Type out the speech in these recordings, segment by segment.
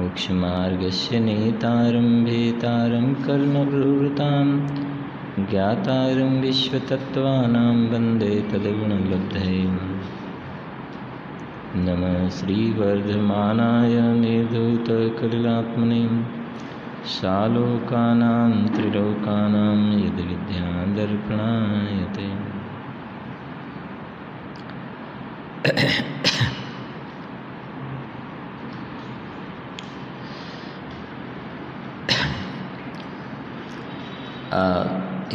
मोक्षमार्गस्य नेतारं भेतारं कर्मप्रवृत्तां ज्ञातारं विश्वतत्त्वानां वन्दे तद्गुणलब्धये। नमः श्रीवर्धमानाय निर्धूतकलिलात्मने सालोकानां त्रिलोकानां यद्विद्यादर्पणायते।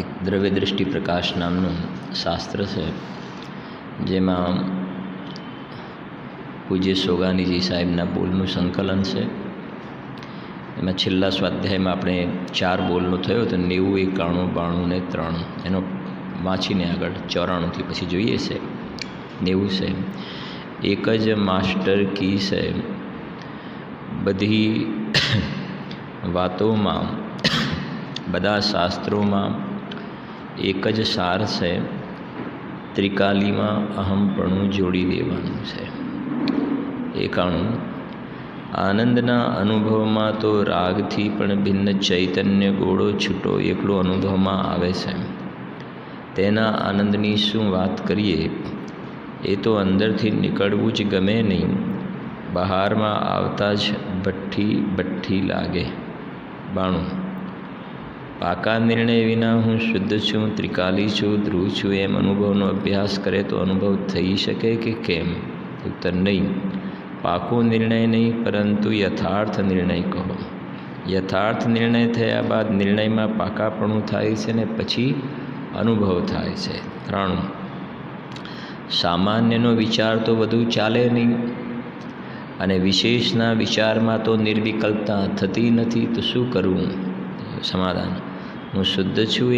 एक દ્રવ્ય દૃષ્ટિ પ્રકાશ નામનું શાસ્ત્ર છે, જેમાં પૂજ્ય સોગાનીજી સાહેબના બોલનું સંકલન છે. એમાં છેલ્લા સ્વાધ્યાયમાં આપણે 4 બોલનો થયો તો 90, 91, 92 ને 93 એનો વાંચીને આગળ 94થી પછી જોઈએ છે. 90 છે એક જ માસ્ટર કી છે, બધી વાતોમાં બધા શાસ્ત્રોમાં એક જ સાર છે, ત્રિકાલીમાં અહમપણું જોડી દેવાનું છે. 91 આનંદના અનુભવમાં તો રાગથી પણ ભિન્ન ચૈતન્ય ગોળો છૂટો એકલો અનુભવમાં આવે છે. તેના આનંદની શું વાત કરીએ, એ તો અંદરથી નીકળવું જ ગમે નહીં. બહારમાં આવતા જ ભઠ્ઠી લાગે. 92 પાકા નિર્ણય વિના હું શુદ્ધ છું, ત્રિકાલી છું, ધ્રુવ છું એમ અનુભવનો અભ્યાસ કરે તો અનુભવ થઈ શકે કે કેમ? ઉત્તર નહીં. પાકો નિર્ણય નહીં, પરંતુ યથાર્થ નિર્ણય કહો. યથાર્થ નિર્ણય થયા બાદ નિર્ણયમાં પાકાપણું થાય છે ને પછી અનુભવ થાય છે. 93 સામાન્યનો વિચાર તો બધું ચાલે નહીં, અને વિશેષના વિચારમાં તો નિર્વિકલ્પતા થતી નથી, તો શું કરવું? સમાધાન. હું શુદ્ધ છું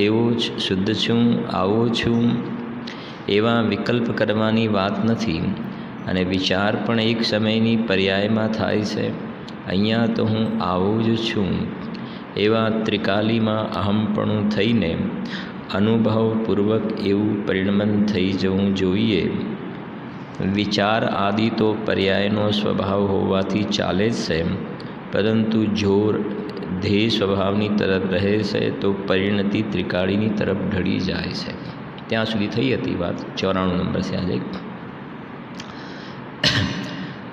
એવો જ શુદ્ધ છું, આવો છું એવા વિકલ્પ કરવાની વાત નથી, અને વિચાર પણ એક સમયની પર્યાયમાં થાય છે. અહીંયા તો હું આવું જ છું એવા ત્રિકાલીમાં અહમપણું થઈને અનુભવપૂર્વક એવું પરિણમન થઈ જવું જોઈએ. વિચાર આદિ તો પર્યાયનો સ્વભાવ હોવાથી ચાલે જ છે, પરંતુ જોર ધ્યેય સ્વભાવની તરફ રહે છે તો પરિણતિ ત્રિકાળીની તરફ ઢળી જાય છે. ત્યાં સુધી થઈ હતી વાત. 94 નંબર છે આજે.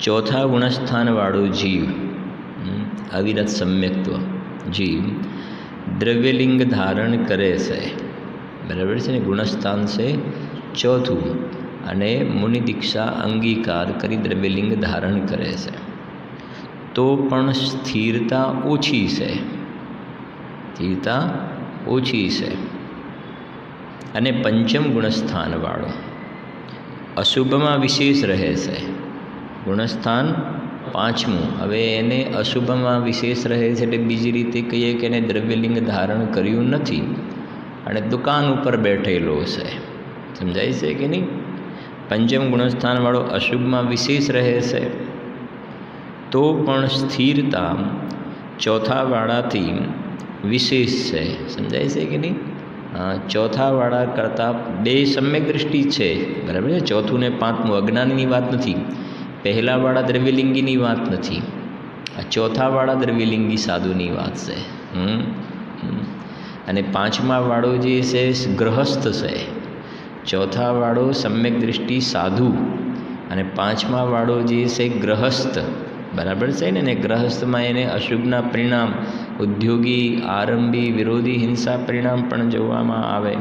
ચોથા ગુણસ્થાનવાળો જીવ, અવિરત સમ્યક્ત્વ જીવ દ્રવ્યલિંગ ધારણ કરે છે. બરાબર છે ને? ગુણસ્થાન છે ચોથું, અને મુનિ દીક્ષા અંગીકાર કરી દ્રવ્યલિંગ ધારણ કરે છે, તો પણ સ્થિરતા ઓછી છે. સ્થિરતા ઓછી છે. અને પંચમ ગુણસ્થાનવાળો અશુભમાં વિશેષ રહે છે. ગુણસ્થાન 5મું. હવે એને અશુભમાં વિશેષ રહે છે એટલે બીજી રીતે કહીએ કે એને દ્રવ્યલિંગ ધારણ કર્યું નથી અને દુકાન ઉપર બેઠેલો છે. સમજાય છે કે નહીં? પંચમ ગુણસ્થાનવાળો અશુભમાં વિશેષ રહે છે, તો પણ સ્થિરતા ચોથાવાળાથી વિશેષ છે. સમજાય છે કે નહીં? ચોથાવાળા કરતાં 2 સમ્યક દૃષ્ટિ છે. બરાબર છે? ચોથું ને 5મું અજ્ઞાનની વાત નથી, પહેલાવાળા દ્રવ્યલિંગીની વાત નથી, આ ચોથાવાળા દ્રવ્યલિંગી સાધુની વાત છે. અને 5માવાળો જે છે ગ્રહસ્થ છે. ચોથાવાળો સમ્યક દૃષ્ટિ સાધુ, અને 5માવાળો જે છે ગ્રહસ્થ. બરાબર છે ને? ગ્રહસ્થમાં એને અશુભના પરિણામ, ઉદ્યોગી, આરંભી, વિરોધી, હિંસા પરિણામ પણ જોવામાં આવે.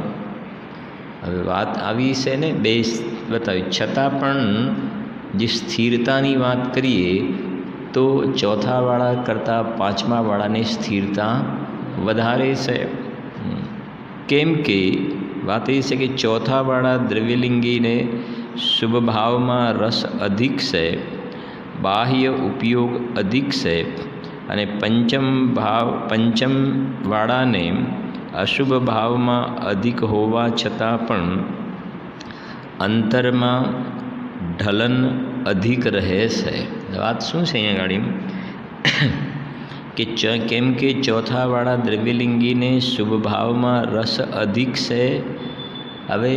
હવે વાત આવી છે ને 2 બતાવી, છતાં પણ જે સ્થિરતાની વાત કરીએ તો ચોથાવાળા કરતાં 5માવાળાની સ્થિરતા વધારે છે. કેમ કે વાત એ છે કે ચોથાવાળા દ્રવ્યલિંગીને શુભ ભાવમાં રસ અધિક છે, બાહ્ય ઉપયોગ અધિક છે, અને પંચમવાળાને અશુભ ભાવમાં અધિક હોવા છતાં પણ અંતરમાં ઢલન અધિક રહે છે. વાત શું છે અહીંયા ગાડી કે કેમ કે ચોથાવાળા દ્રવ્યલિંગીને શુભ ભાવમાં રસ અધિક છે. હવે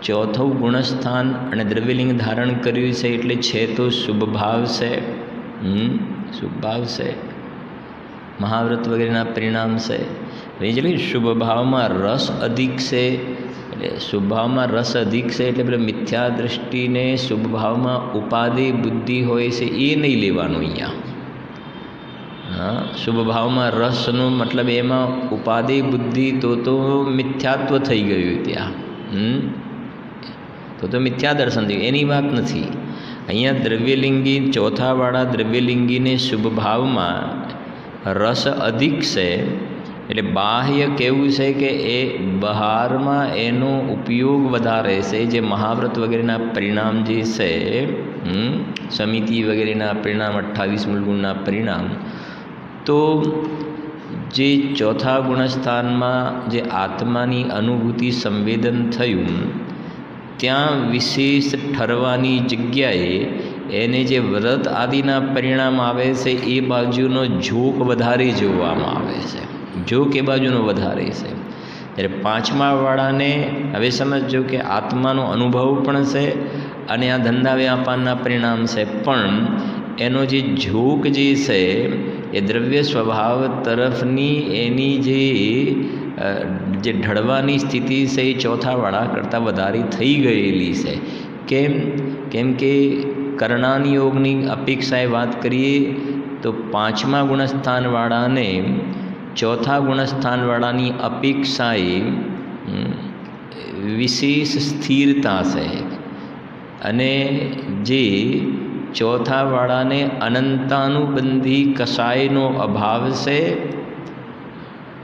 ચોથું ગુણસ્થાન અને દ્રવ્યલિંગ ધારણ કર્યું છે એટલે છે તો શુભ ભાવ છે. શુભ ભાવ છે, મહાવ્રત વગેરેના પરિણામ છે. એટલે શુભ ભાવમાં રસ અધિક છે, એટલે શુભ ભાવમાં રસ અધિક છે એટલે પેલા મિથ્યા દૃષ્ટિને શુભ ભાવમાં ઉપાધિ બુદ્ધિ હોય છે એ નહીં લેવાનું અહીંયા. હા, શુભ ભાવમાં રસનો મતલબ એમાં ઉપાધિ બુદ્ધિ તો મિથ્યાત્વ થઈ ગયું ત્યાં. તો મિથ્યા દર્શન થયું, એની વાત નથી. અહીંયા દ્રવ્યલિંગી ચોથાવાળા દ્રવ્યલિંગીને શુભ ભાવમાં રસ અધિક છે એટલે બાહ્ય કેવું છે કે એ બહારમાં એનો ઉપયોગ વધારે છે. જે મહાવ્રત વગેરેના પરિણામ જે છે, સમિતિ વગેરેના પરિણામ, 28 મૂળગુણના પરિણામ, તો જે ચોથા ગુણસ્થાનમાં જે આત્માની અનુભૂતિ સંવેદન થયું ત્યાં વિશેષ ઠરવાની જગ્યાએ એને જે વ્રત આદિના પરિણામ આવે છે એ બાજુનો ઝોક વધારે જોવામાં આવે છે. ઝોક એ બાજુનો વધારે છે. ત્યારે પાંચમા વાળાને હવે સમજો કે આત્માનો અનુભવ પણ છે અને આ ધંધા વ્યાપારના પરિણામ છે, પણ એનો જે ઝોક જે છે એ દ્રવ્ય સ્વભાવ તરફની એની જે ઢળવાની સ્થિતિ છે એ ચોથાવાળા કરતાં વધારે થઈ ગયેલી છે. કેમ કે કર્ણાનિયોગની અપેક્ષાએ વાત કરીએ તો પાંચમા ગુણસ્થાનવાળાને ચોથા ગુણસ્થાનવાળાની અપેક્ષાએ વિશેષ સ્થિરતા છે, અને જે ચોથાવાળાને અનંતાનુબંધી કસાયનો અભાવ છે,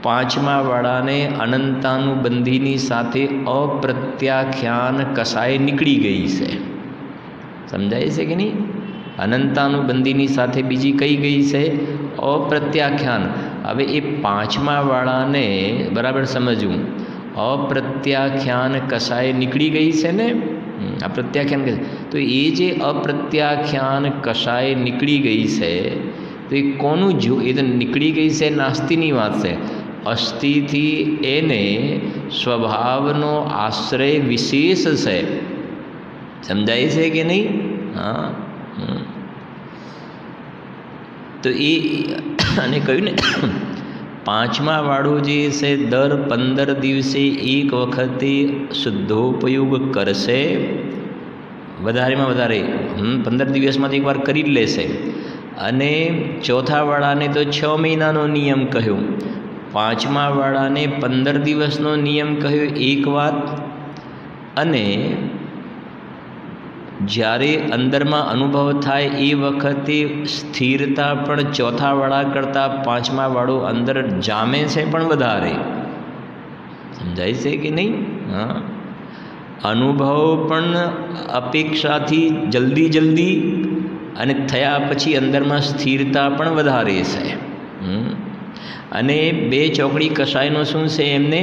પાંચમા વાળાને અનંતાનુબંધીની સાથે અપ્રત્યાખ્યાન કસાય નીકળી ગઈ છે. સમજાય છે કે નહીં? અનંતાનુબંધીની સાથે બીજી કઈ ગઈ છે? અપ્રત્યાખ્યાન. હવે એ પાંચમા વાળાને બરાબર સમજવું, અપ્રત્યાખ્યાન કસાય નીકળી ગઈ છે ને, અપ્રત્યાખ્યાન તો એ જે અપ્રત્યાખ્યાન કસાય નીકળી ગઈ છે તો એ કોનું એ તો નીકળી ગઈ છે નાસ્તિની વાત છે. અસ્થિથી એને સ્વભાવનો આશ્રય વિશેષ છે. સમજાય છે કે નહીં? હા. તો એ અને કહ્યું ને પાંચમા વાળું જે છે દર 15 દિવસે એક વખતે શુદ્ધોપયોગ કરશે, વધારેમાં વધારે 15 દિવસમાંથી એકવાર કરી જ લેશે. અને ચોથાવાળાને તો 6 મહિનાનો નિયમ કહ્યો, પાંચમા વાળાને 15 દિવસનો નિયમ કહ્યો એક વાત. અને જ્યારે અંદરમાં અનુભવ થાય એ વખતે સ્થિરતા પણ ચોથાવાળા કરતાં પાંચમા વાળો અંદર જામે છે પણ વધારે. સમજાય છે કે નહીં? હા. અનુભવ પણ અપેક્ષાથી જલ્દી અને થયા પછી અંદરમાં સ્થિરતા પણ વધારે છે. અને બે ચોકડી કસાયનો શું છે? એમને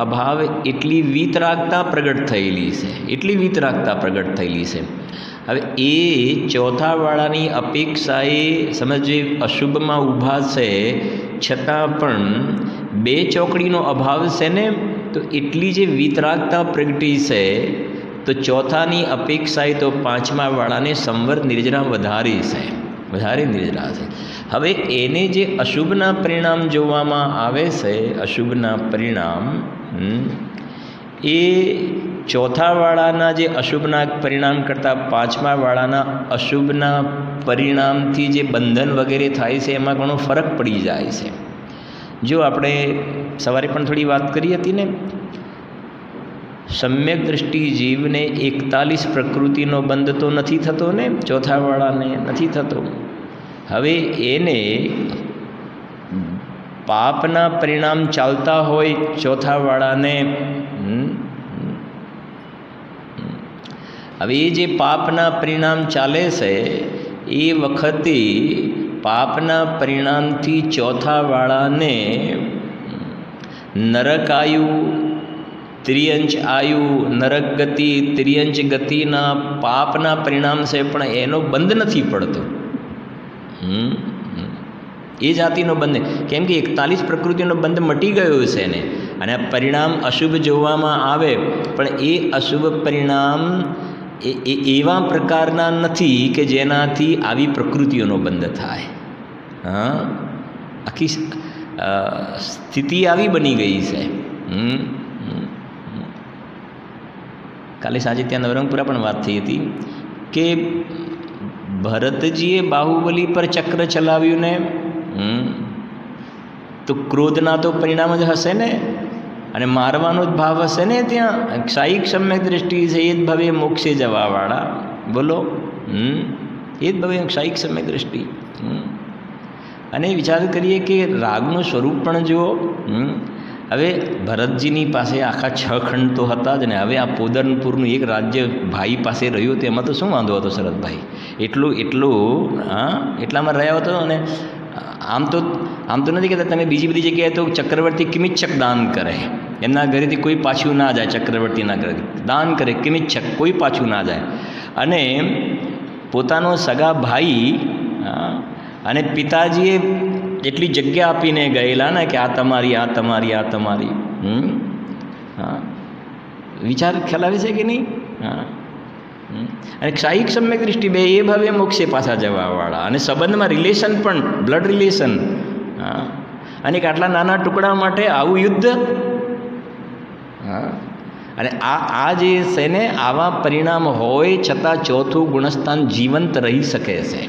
અભાવ એટલી વીતરાગતા પ્રગટ થયેલી છે, હવે એ ચોથાવાળાની અપેક્ષાએ સમજે અશુભમાં ઊભા છે છતાં પણ બે ચોકડીનો અભાવ છે ને, તો એટલી જે વીતરાગતા પ્રગટી છે તો ચોથાની અપેક્ષાએ તો પાંચમા વાળાને સંવર નિર્જરા વધારે નિર્જરા છે. હવે એને જે અશુભના પરિણામ જોવામાં આવે છે, અશુભના પરિણામ એ ચોથાવાળાના જે અશુભના પરિણામ કરતાં પાંચમા વાળાના અશુભના પરિણામથી જે બંધન વગેરે થાય છે એમાં ઘણો ફરક પડી જાય છે. જો આપણે સવારે પણ થોડી વાત કરી હતી ને, સમ્યક દૃષ્ટિ જીવને 41 પ્રકૃતિનો બંધ તો નથી થતો ને, ચોથાવાળાને નથી થતો. હવે એને પાપના પરિણામ ચાલતા હોય ચોથાવાળાને, હવે એ જે પાપના પરિણામ ચાલે છે એ વખતે પાપના પરિણામથી ચોથાવાળાને નરકાયુ, ત્રિયંચ આયુ, નરક ગતિ, ત્રિયંચ ગતિના પાપના પરિણામ છે પણ એનો બંધ નથી પડતો. એ જાતિનો બંધ, કેમ કે 41 પ્રકૃતિનો બંધ મટી ગયો છે ને, અને પરિણામ અશુભ જોવામાં આવે પણ એ અશુભ પરિણામ એવા પ્રકારના નથી કે જેનાથી આવી પ્રકૃતિઓનો બંધ થાય. હા, આખી સ્થિતિ આવી બની ગઈ છે. કાલે સાંજે ત્યાં નવરંગપુરા પણ વાત થઈ હતી કે ભરતજીએ બાહુબલી પર ચક્ર ચલાવ્યું ને તો ક્રોધના તો પરિણામ જ હશે ને, અને મારવાનો જ ભાવ હશે ને. ત્યાં ક્ષાયિક સમ્યક દ્રષ્ટિ છે એ જ ભવે મોક્ષે જવાવાળા. બોલો, એ જ ભવે ક્ષાયિક સમ્યક દ્રષ્ટિ. અને વિચાર કરીએ કે રાગનું સ્વરૂપ પણ જુઓ. હવે ભરતજીની પાસે આખા 6 ખંડ તો હતા જ ને. હવે આ પોદરપુરનું એક રાજ્ય ભાઈ પાસે રહ્યું તો એમાં તો શું વાંધો હતો શરદભાઈ? એટલામાં રહ્યા હતો. અને આમ તો નથી કહેતા તમે બીજી બધી જગ્યાએ તો ચક્રવર્તી કિમિચ્છક દાન કરે, એમના ઘરેથી કોઈ પાછું ના જાય. ચક્રવર્તીના ઘરે દાન કરે કિમિચ્છક, કોઈ પાછું ના જાય. અને પોતાનો સગા ભાઈ અને પિતાજીએ એટલી જગ્યા આપીને ગયેલા ને કે આ તમારી, આ તમારી, આ તમારી. હા, વિચાર ખ્યાલ આવે છે કે નહીં? હા. અને ક્ષાયિક સમ્યક દૃષ્ટિ બે એ ભાવે મોક્ષે પાછા જવાવાળા. અને સંબંધમાં રિલેશન પણ બ્લડ રિલેશન. હા, અને આટલા નાના ટુકડા માટે આવું યુદ્ધ. હા, અને આ જે છે ને આવા પરિણામ હોય છતાં ચોથું ગુણસ્થાન જીવંત રહી શકે છે.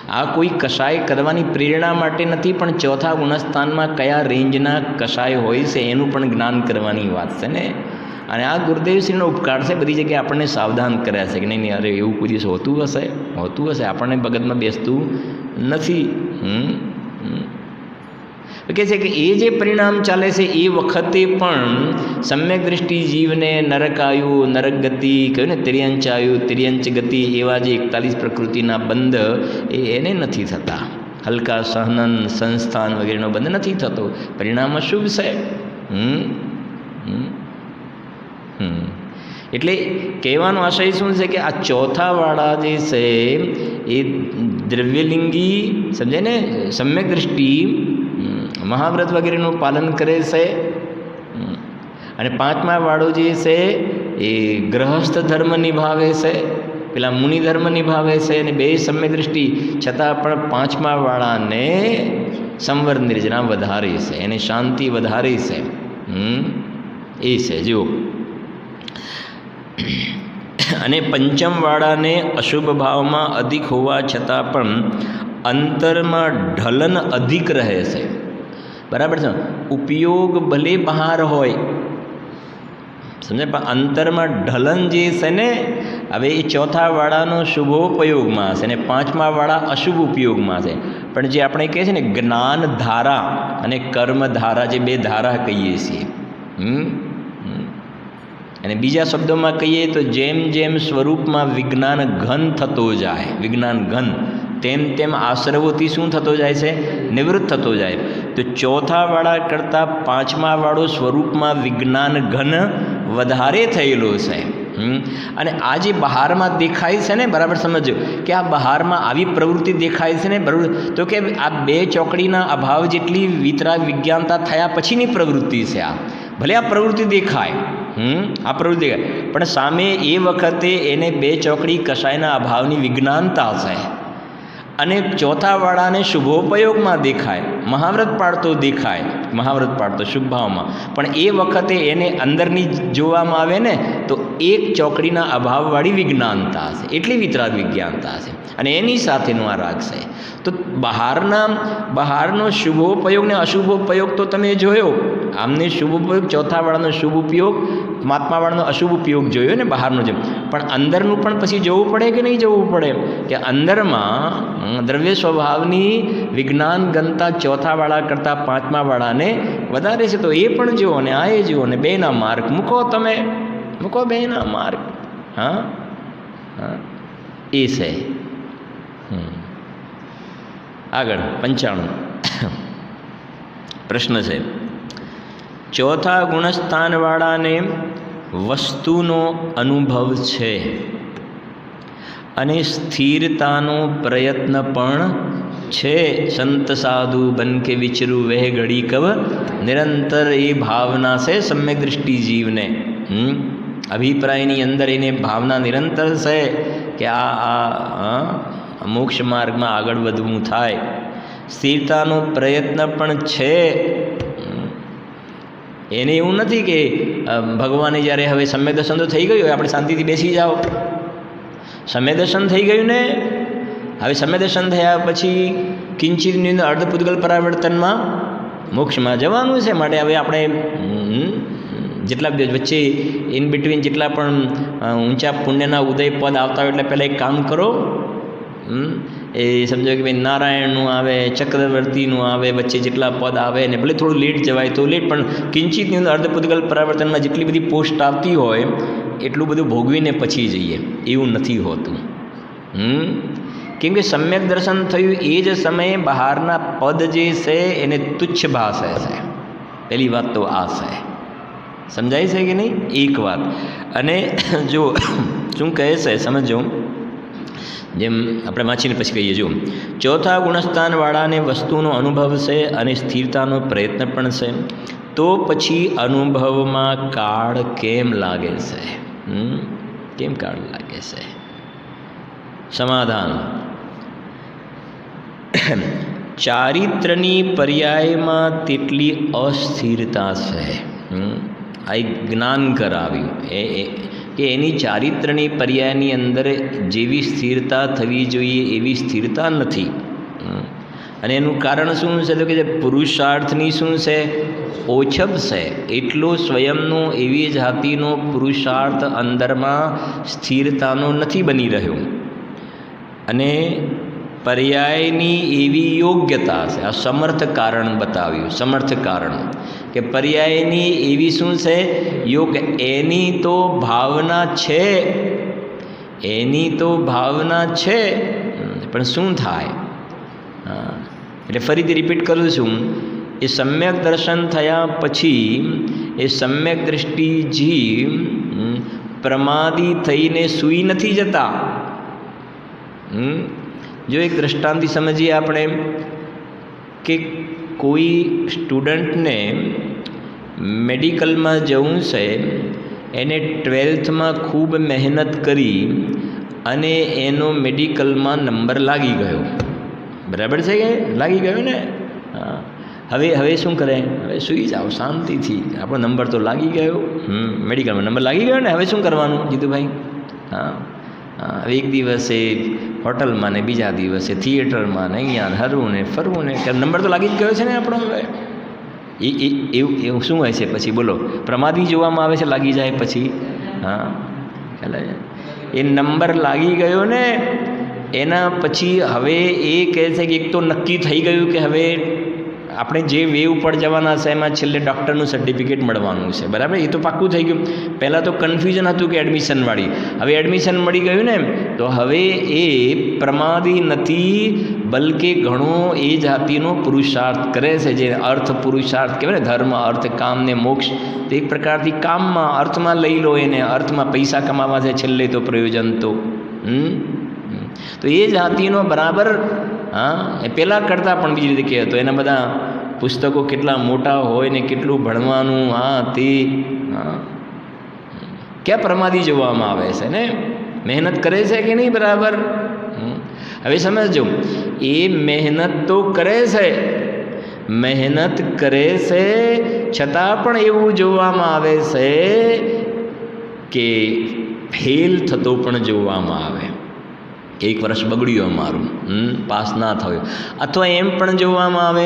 આ કોઈ કષાય કરવાની પ્રેરણા માટે નથી, પણ ચોથા ગુણસ્થાનમાં કયા રેન્જના કષાય હોય છે એનું પણ જ્ઞાન કરવાની વાત છે ને. અને આ ગુરુદેવશ્રીનો ઉપકાર છે. બધી જગ્યાએ આપણને સાવધાન કર્યા છે કે નહીં અરે એવું કોઈ દિવસ હોતું હશે. આપણને ભગતમાં બેસતું નથી. કહે છે કે એ જે પરિણામ ચાલે છે એ વખતે પણ સમ્યક દૃષ્ટિ જીવને નરકાયુ, નરક ગતિ કહ્યું ને, તિર્યંચાયુ, તિર્યંચ ગતિ, એવા જે 41 પ્રકૃતિના બંધ એને નથી થતા. હલકા સહનન, સંસ્થાન વગેરેનો બંધ નથી થતો. પરિણામ અશુભ છે. એટલે કહેવાનો આશય શું છે કે આ ચોથાવાળા જે છે એ દ્રવ્યલિંગી સમજે ને સમ્યક દૃષ્ટિ મહાવ્રત વગેરેનું પાલન કરે છે. અને 5મા વાળો જે છે એ ગ્રહસ્થ ધર્મ નિભાવે છે, પેલા મુનિ ધર્મ નિભાવે છે. અને બે સમ્યક દૃષ્ટિ છતાં પણ 5મા વાળાને સંવર નિર્જના વધારે છે, એને શાંતિ વધારે છે. એ છે જુઓ. અને 5મ વાળાને અશુભ ભાવમાં અધિક હોવા છતાં પણ અંતરમાં ઢલન અધિક રહે છે. બરાબર છે. ઉપયોગ ભલે બહાર હોય સમજે, પણ અંતરમાં ઢલન જે છે ને, હવે એ ચોથા વાળાનો શુભોપયોગમાં છે અને 5મા વાળા અશુભ ઉપયોગમાં છે. પણ જે આપણે કહે છે ને જ્ઞાન ધારા અને કર્મ ધારા, જે બે ધારા કહીએ છીએ. અને બીજા શબ્દોમાં કહીએ તો જેમ જેમ સ્વરૂપમાં વિજ્ઞાન ઘન થતો જાય, વિજ્ઞાન ઘન, તેમ તેમ આશ્રવોથી શું થતો જાય છે? નિવૃત્ત થતો જાય. તો ચોથાવાળા કરતાં 5મા વાળો સ્વરૂપમાં વિજ્ઞાન ઘન વધારે થયેલો છે. અને આ જે બહારમાં દેખાય છે ને, બરાબર સમજો કે આ બહારમાં આવી પ્રવૃત્તિ દેખાય છે ને, બરાબર, તો કે આ બે ચોકડીના અભાવ જેટલી વિતરાગ વિજ્ઞાનતા થયા પછીની પ્રવૃત્તિ છે આ. ભલે આ પ્રવૃત્તિ દેખાય, આ પ્રવૃત્તિ દેખાય, પણ સામે એ વખતે એને બે ચોકડી કશાયના અભાવની વિજ્ઞાનતા છે. અને ચોથાવાળાને શુભોપયોગમાં દેખાય, મહાવ્રત પાડતો દેખાય, મહાવ્રત પાડતો શુભ ભાવમાં, પણ એ વખતે એને અંદરની જોવામાં આવે ને તો એક ચોકડીના અભાવવાળી વિજ્ઞાનતા છે, એટલી વિતરાગ વિજ્ઞાનતા છે. અને એની સાથેનો આ રાગ છે. તો બહારનો શુભોપયોગ ને અશુભોપયોગ તો તમે જોયો. આમને શુભોપયોગ, ચોથાવાળાનો શુભ ઉપયોગ, મહાત્માવાળાનો અશુભ ઉપયોગ જોયો ને બહારનો જેમ. પણ અંદરનું પણ પછી જોવું પડે કે નહીં જોવું પડે? કે અંદરમાં દ્રવ્ય સ્વભાવની વિજ્ઞાન ગનતા ચોથાવાળા કરતાં 5મા વાળાને વધારે છે. તો એ પણ જુઓ ને આ એ જુઓ ને, બેના માર્ક મૂકો, તમે મૂકો બેના માર્ક. હા, એ છે. આગળ 95 પ્રશ્ન છે. ચોથા ગુણસ્થાનવાળાને વસ્તુનો અનુભવ છે અને સ્થિરતાનો પ્રયત્ન પણ છે. સંત સાધુ બન કે વિચરું વહ ઘડી કવ નિરંતર એ ભાવના છે સમ્યક દૃષ્ટિ જીવને. અભિપ્રાયની અંદર એને ભાવના નિરંતર છે કે આ મોક્ષ માર્ગમાં આગળ વધવું થાય. સ્થિરતાનો પ્રયત્ન પણ છે. એને એવું નથી કે ભગવાને જ્યારે હવે સમ્યક દર્શન તો થઈ ગયું, આપણે શાંતિથી બેસી જાઓ. સમ્યક દર્શન થઈ ગયું ને, હવે સમ્યક દર્શન થયા પછી કિંચિતની અંદર અર્ધપૂતગલ પરાવર્તનમાં મોક્ષમાં જવાનું છે. માટે હવે આપણે જેટલા વચ્ચે ઇન બિટવીન જેટલા પણ ઊંચા પુણ્યના ઉદય પદ આવતા હોય એટલે પહેલાં એક કામ કરો, એ સમજો કે ભાઈ નારાયણનું આવે, ચક્રવર્તીનું આવે, વચ્ચે જેટલા પદ આવે ને ભલે થોડું લેટ જવાય તો લેટ, પણ કિંચિતની અંદર અર્ધપૂતગલ પરાવર્તનમાં જેટલી બધી પોસ્ટ આવતી હોય એટલું બધું ભોગવીને પછી જઈએ, એવું નથી હોતું. કેમ કે સમ્યક દર્શન થયું એ જ સમયે બહારના પદ જે છે એને તુચ્છ ભાષે છે. પહેલી વાત તો આ છે, સમજાય છે કે નહીં? એક વાત. અને જો શું કહે છે સમજો, જેમ આપણે વાંચીને પછી કહીએ, જો ચોથા ગુણસ્થાનવાળાને વસ્તુનો અનુભવ છે અને સ્થિરતાનો પ્રયત્ન પણ છે, તો પછી અનુભવમાં કાળ કેમ લાગે છે? કેમ કાળ લાગે છે? સમાધાન, ચારિત્રની પર્યાયમાં તેટલી અસ્થિરતા છે. આ એક જ્ઞાન કરાવ્યું કે એની ચારિત્રની પર્યાયની અંદર જેવી સ્થિરતા થવી જોઈએ એવી સ્થિરતા નથી. અને એનું કારણ શું છે? તો કે જે પુરુષાર્થની શું છે? ઓછપ છે. એટલો સ્વયંનો એવી જાતિનો પુરુષાર્થ અંદરમાં સ્થિરતાનો નથી બની રહ્યો. અને પર્યાયની એવી યોગ્યતા છે. આ સમર્થ કારણ બતાવ્યું, સમર્થ કારણ કે પર્યાયની એવી શું છે? યોગ્ય. એની તો ભાવના છે, એની તો ભાવના છે, પણ શું થાય? એટલે ફરીથી રિપીટ કરું છું, એ સમ્યક દર્શન થયા પછી એ સમ્યક દૃષ્ટિ જીવ પ્રમાદી થઈને સૂઈ નથી જતા. જો એક દ્રષ્ટાંતથી સમજીએ આપણે કે કોઈ સ્ટુડન્ટને મેડિકલમાં જવું છે, એને 12થમાં ખૂબ મહેનત કરી અને એનો મેડિકલમાં નંબર લાગી ગયો. બરાબર છે કે લાગી ગયો ને? હવે શું કરે? હવે સૂઈ જાઓ શાંતિથી, આપણો નંબર તો લાગી ગયો, મેડિકલમાં નંબર લાગી ગયો ને, હવે શું કરવાનું જીતુભાઈ? હવે એક દિવસે હોટલમાં ને બીજા દિવસે થિયેટરમાં ને અહીંયા હરવું ને ફરવું ને, નંબર તો લાગી જ ગયો છે ને આપણો. હવે એવું શું હોય છે પછી? બોલો, પ્રમાદી જોવામાં આવે છે લાગી જાય પછી. ખ્યાલ એ નંબર લાગી ગયો ને, એના પછી હવે એ કહે છે કે એક તો નક્કી થઈ ગયું કે હવે આપણે જે વે ઉપર જવાના છે એમાં છેલ્લે ડૉક્ટરનું સર્ટિફિકેટ મળવાનું છે. બરાબર, એ તો પાક્કું થઈ ગયું. પહેલાં તો કન્ફ્યુઝન હતું કે એડમિશનવાળી, હવે એડમિશન મળી ગયું ને, તો હવે એ પ્રમાદી નથી, બલકે ઘણો એ જાતિનો પુરુષાર્થ કરે છે, જે અર્થ પુરુષાર્થ કહેવાય ને, ધર્મ અર્થ કામ ને મોક્ષ. તો એક પ્રકારથી કામમાં અર્થમાં લઈ લો એને, અર્થમાં પૈસા કમાવા છે છેલ્લે તો પ્રયોજન તો એ જાતિનો બરાબર એ પહેલાં કરતાં પણ બીજી રીતે કહે તો એના બધા પુસ્તકો કેટલા મોટા હોય ને કેટલું ભણવાનું તે ક્યાં પ્રમાદી જોવામાં આવે છે ને? મહેનત કરે છે કે નહીં બરાબર? હવે સમજો, એ મહેનત તો કરે છે, મહેનત કરે છે છતાં પણ એવું જોવામાં આવે છે કે ફેલ થતો પણ જોવામાં આવે. એક વર્ષ બગડ્યું અમારું, પાસ ના થયું. અથવા એમ પણ જોવામાં આવે